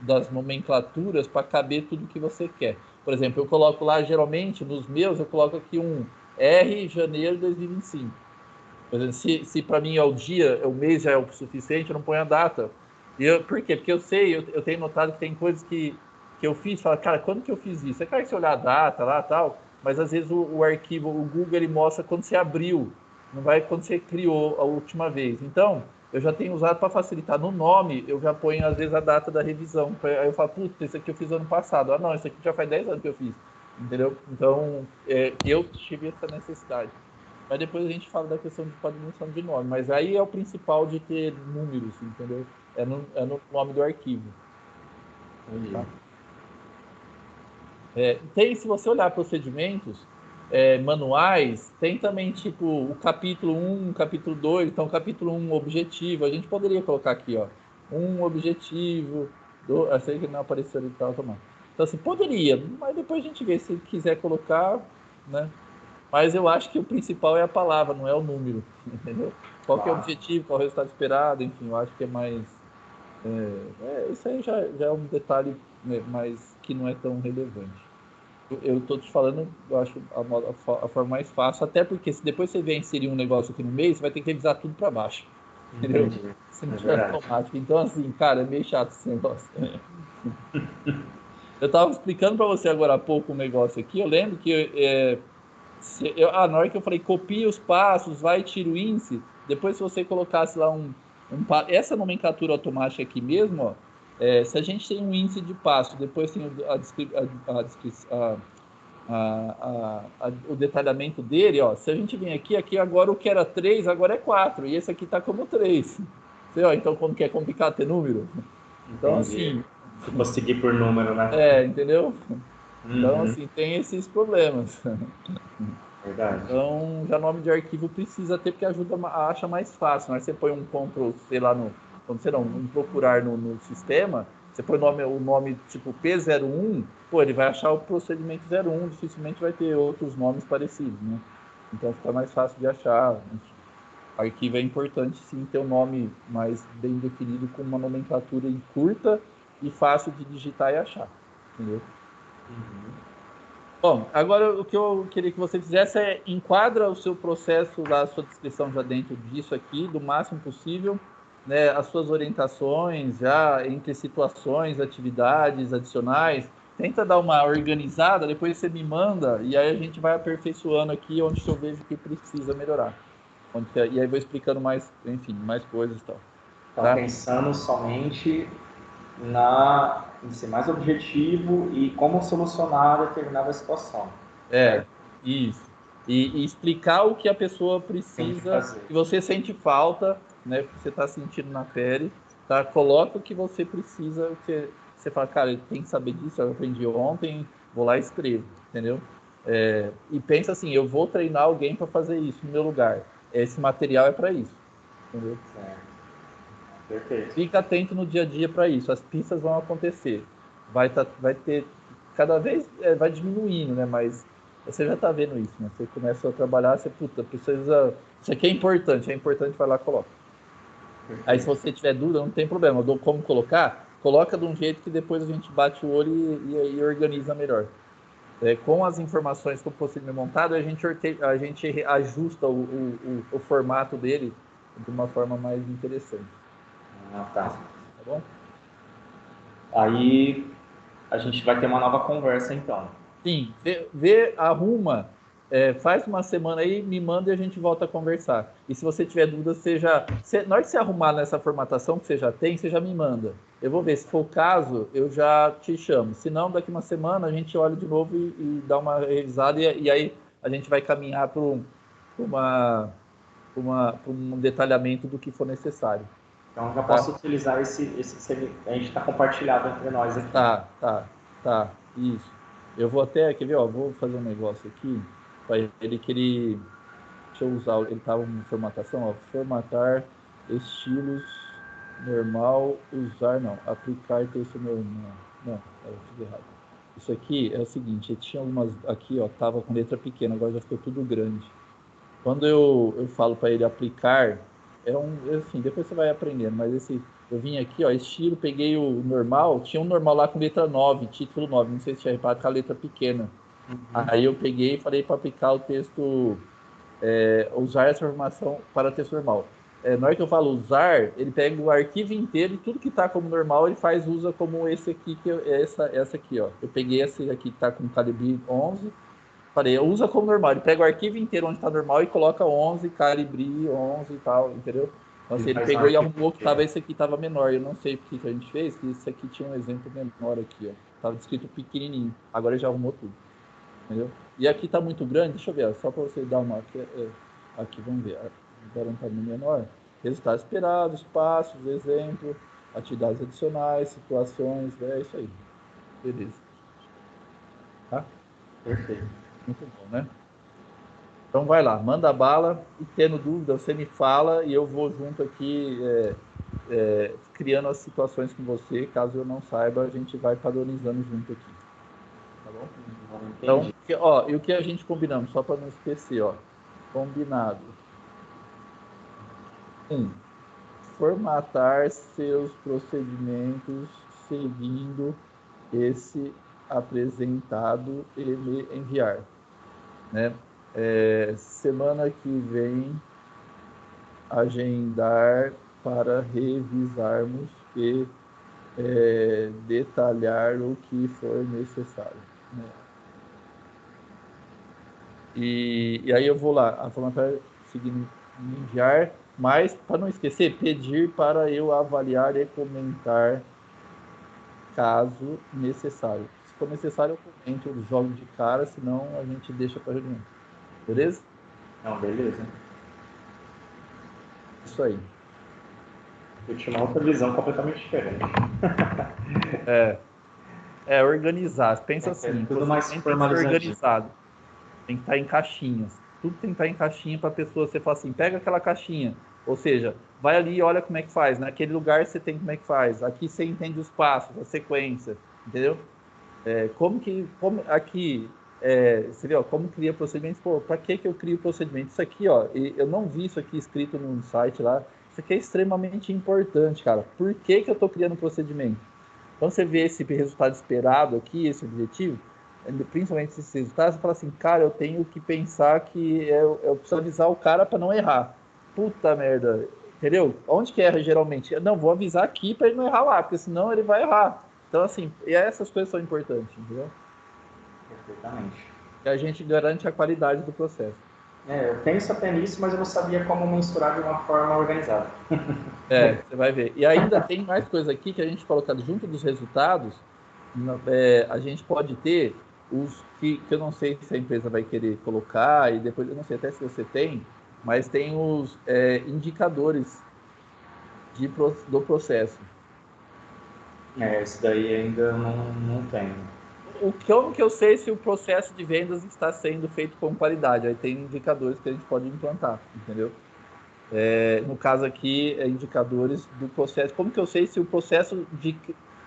das nomenclaturas para caber tudo que você quer. Por exemplo, eu coloco lá, geralmente, nos meus, eu coloco aqui um R, janeiro de 2025. Por exemplo, se para mim é o dia, o mês já é o suficiente, eu não ponho a data. Por quê? Porque eu sei, eu tenho notado que tem coisas que eu fiz, fala, cara, quando que eu fiz isso? É claro que você olhar a data lá tal, mas às vezes o arquivo, o Google, ele mostra quando você abriu, não vai quando você criou a última vez. Então, eu já tenho usado para facilitar. No nome, eu já ponho, às vezes, a data da revisão. Aí eu falo, putz, esse aqui eu fiz ano passado. Ah, não, esse aqui já faz 10 anos que eu fiz. Entendeu? Então, eu tive essa necessidade. Mas depois a gente fala da questão de padronização de nome. Mas aí é o principal de ter números, entendeu? É no nome do arquivo. Tá? Se você olhar procedimentos manuais, tem também tipo o capítulo 1, capítulo 2. Então, capítulo 1, objetivo. A gente poderia colocar aqui, um objetivo. Eu sei que não apareceu ali, tá automático. Então, assim, poderia, mas depois a gente vê se quiser colocar, né? Mas eu acho que o principal é a palavra, não é o número, entendeu? Qual que é o objetivo, qual é o resultado esperado, enfim, eu acho que é mais... isso aí já é um detalhe, né, mas que não é tão relevante. Eu estou te falando, eu acho a forma mais fácil, até porque se depois você vier inserir um negócio aqui no meio, você vai ter que revisar tudo para baixo, entendeu? Entendi. Se não tiver automático. Então, assim, cara, é meio chato esse negócio. Eu estava explicando para você agora há pouco um negócio aqui, eu lembro que... na hora que eu falei copia os passos, vai e tira o índice, depois se você colocasse lá essa nomenclatura automática aqui mesmo, se a gente tem um índice de passo, depois tem o detalhamento dele, se a gente vem aqui agora o que era 3, agora é 4, e esse aqui está como 3. Então quando quer complicar ter número? Então, assim... Se fosse seguir por número, né? Entendeu? Então, assim, tem esses problemas. Verdade. Então, já nome de arquivo precisa ter, porque acha mais fácil. Você põe um Ctrl, sei lá, um procurar no sistema, você põe o nome tipo P01, ele vai achar o procedimento 01, dificilmente vai ter outros nomes parecidos, né? Então, fica mais fácil de achar. Arquivo é importante, sim, ter um nome mais bem definido, com uma nomenclatura curta e fácil de digitar e achar, entendeu? Bom, agora o que eu queria que você fizesse é enquadra o seu processo, a sua descrição já dentro disso aqui, do máximo possível, né, as suas orientações já entre situações, atividades adicionais, tenta dar uma organizada, depois você me manda e aí a gente vai aperfeiçoando aqui onde eu vejo que precisa melhorar. E aí vou explicando mais, enfim, mais coisas e tal. Então, Tá? pensando somente em ser mais objetivo e como solucionar determinada situação. Isso. E explicar o que a pessoa Tem que precisa, fazer. que você sente falta, né? Que você está sentindo na pele, tá? Coloca o que você precisa, o que você fala, cara, tem que saber disso, eu aprendi ontem, vou lá e escrevo, entendeu? E pensa assim, eu vou treinar alguém para fazer isso no meu lugar. Esse material é para isso, entendeu? Perfeito. Fica atento no dia a dia para isso. As pistas vão acontecer. Vai ter cada vez vai diminuindo, né? Mas você já está vendo isso, né? Você começa a trabalhar, você precisa. Isso aqui é importante, vai lá e coloca. Aí se você tiver dúvida, não tem problema. Eu dou como colocar. coloca de um jeito que depois a gente bate o olho e organiza melhor. Com as informações que o procedimento montado, a gente ajusta o formato dele de uma forma mais interessante. Tá. Tá bom? Aí a gente vai ter uma nova conversa, então. Sim, arruma, faz uma semana aí, me manda e a gente volta a conversar. E se você tiver dúvida, na hora que você arrumar nessa formatação que você já tem, você já me manda. Eu vou ver, se for o caso, eu já te chamo. Se não, daqui uma semana a gente olha de novo e dá uma revisada e aí a gente vai caminhar para um detalhamento do que for necessário. Então já posso utilizar esse a gente está compartilhado entre nós aqui. Tá, isso. Eu vou até, quer ver, ó, vou fazer um negócio aqui, para ele que ele, deixa eu usar, ele tava em formatação, ó, formatar estilos, normal, usar, não, aplicar texto normal, não, eu fiz errado. Isso aqui é o seguinte, tinha algumas, aqui, ó, tava com letra pequena, agora já ficou tudo grande. Quando eu falo para ele aplicar, assim, depois você vai aprendendo, mas eu vim aqui, ó, estilo, peguei o normal, tinha um normal lá com letra 9, título 9, não sei se tinha reparado, com a letra pequena. Aí eu peguei e falei para aplicar o texto, usar essa informação para texto normal. Na hora que eu falo usar, ele pega o arquivo inteiro e tudo que está como normal, ele usa como esse aqui, essa aqui, ó. Eu peguei esse aqui que está com calibre 11, falei, usa como normal. Ele pega o arquivo inteiro onde está normal e coloca 11, calibre 11 e tal, entendeu? Então, assim, ele pegou e arrumou que esse aqui estava menor. Eu não sei porque que a gente fez, que esse aqui tinha um exemplo menor aqui, ó. Tava descrito pequenininho. Agora ele já arrumou tudo, entendeu? E aqui está muito grande, deixa eu ver, só para você dar uma... Aqui, vamos ver. Agora um tamanho menor. Resultados esperados, passos, exemplo, atividades adicionais, situações, é isso aí. Beleza. Tá? Perfeito. Muito bom, né? Então vai lá, manda bala e tendo dúvida, você me fala e eu vou junto aqui criando as situações com você. Caso eu não saiba, a gente vai padronizando junto aqui. Tá bom? Então, ó, e o que a gente combinamos, só para não esquecer, ó. Combinado. Formatar seus procedimentos seguindo esse apresentado e me enviar, né? Semana que vem agendar para revisarmos e detalhar o que for necessário, né? E aí eu vou lá, a formatar seguindo enviar, mas para não esquecer, pedir para eu avaliar e comentar caso necessário. Se for necessário, eu comento, eu jogo de cara, senão a gente deixa para reunião. Beleza? Não, beleza. Isso aí. Eu tinha uma outra visão completamente diferente. Organizar. Pensa assim, tudo mais tem que ser organizado. Tem que estar em caixinhas. Tudo tem que estar em caixinha para a pessoa, você fala assim, pega aquela caixinha. Ou seja, vai ali e olha como é que faz. Naquele lugar você tem como é que faz. Aqui você entende os passos, a sequência. Entendeu? Aqui, você vê, ó, como cria procedimentos. Pô, para que eu crio procedimento? Isso aqui, ó, eu não vi isso aqui escrito no site lá. Isso aqui é extremamente importante, cara. Por que eu estou criando procedimento? Quando você vê esse resultado esperado aqui, esse objetivo, principalmente esses resultados, você fala assim, cara, eu tenho que pensar que eu preciso avisar o cara para não errar. Puta merda, entendeu? Onde que erra geralmente? Não, vou avisar aqui para ele não errar lá, porque senão ele vai errar. Então, assim, e essas coisas são importantes, entendeu? Perfeitamente. E a gente garante a qualidade do processo. Eu penso até nisso, mas eu não sabia como mensurar de uma forma organizada. Você vai ver. E ainda tem mais coisa aqui que a gente coloca junto dos resultados. A gente pode ter os que eu não sei se a empresa vai querer colocar, e depois eu não sei até se você tem, mas tem os indicadores do processo. Isso daí ainda não tenho. Como que eu sei se o processo de vendas está sendo feito com qualidade? Aí tem indicadores que a gente pode implantar, entendeu? No caso aqui, indicadores do processo. Como que eu sei se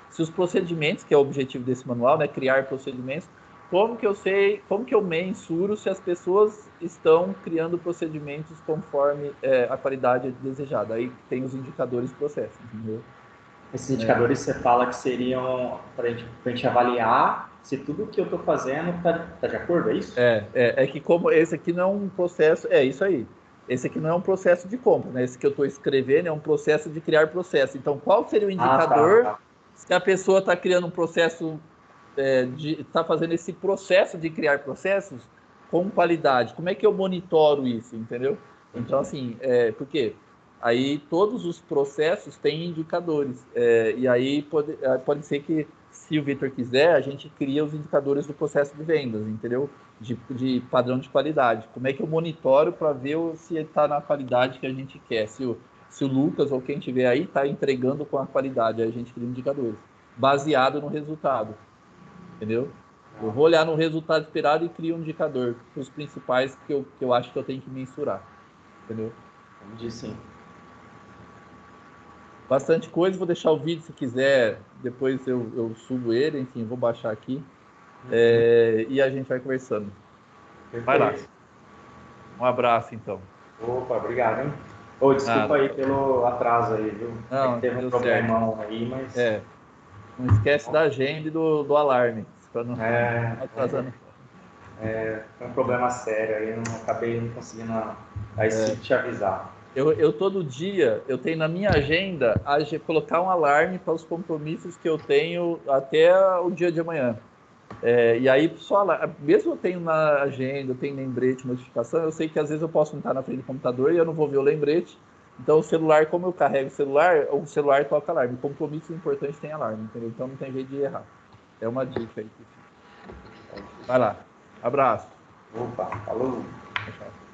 se os procedimentos, que é o objetivo desse manual, né, criar procedimentos, como que eu mensuro se as pessoas estão criando procedimentos conforme a qualidade desejada? Aí tem os indicadores do processo, entendeu? Esses indicadores você fala que seriam para a gente avaliar se tudo que eu estou fazendo tá de acordo, é isso? É que como esse aqui não é um processo, é isso aí. Esse aqui não é um processo de compra, né? Esse que eu estou escrevendo é um processo de criar processo. Então, qual seria o Ah, tá, indicador tá. se a pessoa está criando um processo, está fazendo esse processo de criar processos com qualidade? Como é que eu monitoro isso, entendeu? Então, Entendi. assim, porque aí todos os processos têm indicadores. E aí pode ser que, se o Vitor quiser, a gente cria os indicadores do processo de vendas, entendeu? De padrão de qualidade. Como é que eu monitoro para ver se está na qualidade que a gente quer? Se o Lucas ou quem tiver aí está entregando com a qualidade, aí a gente cria indicadores baseado no resultado, entendeu? Eu vou olhar no resultado esperado e crio um indicador para os principais que eu acho que eu tenho que mensurar, entendeu? Entendi, sim. Bastante coisa, vou deixar o vídeo se quiser, depois eu subo ele, enfim, vou baixar aqui, e a gente vai conversando. Vai lá. Perfeito. Um abraço, então. Opa, obrigado, hein? Ô, desculpa Nada. aí pelo atraso aí, viu? É que Não, teve um deu certo. problemão aí, mas É, não esquece da agenda e do alarme, para não é, atrasando. foi um problema sério aí, eu não acabei não conseguindo aí sim te avisar. Eu todo dia, eu tenho na minha agenda colocar um alarme para os compromissos que eu tenho até o dia de amanhã. E aí, mesmo eu tenho na agenda, eu tenho lembrete, notificação, eu sei que às vezes eu posso não estar na frente do computador e eu não vou ver o lembrete. Então, o celular, como eu carrego o celular toca alarme. Compromissos importantes tem alarme, entendeu? Então, não tem jeito de errar. É uma dica aí. Vai lá. Abraço. Opa, falou. Tchau, tchau.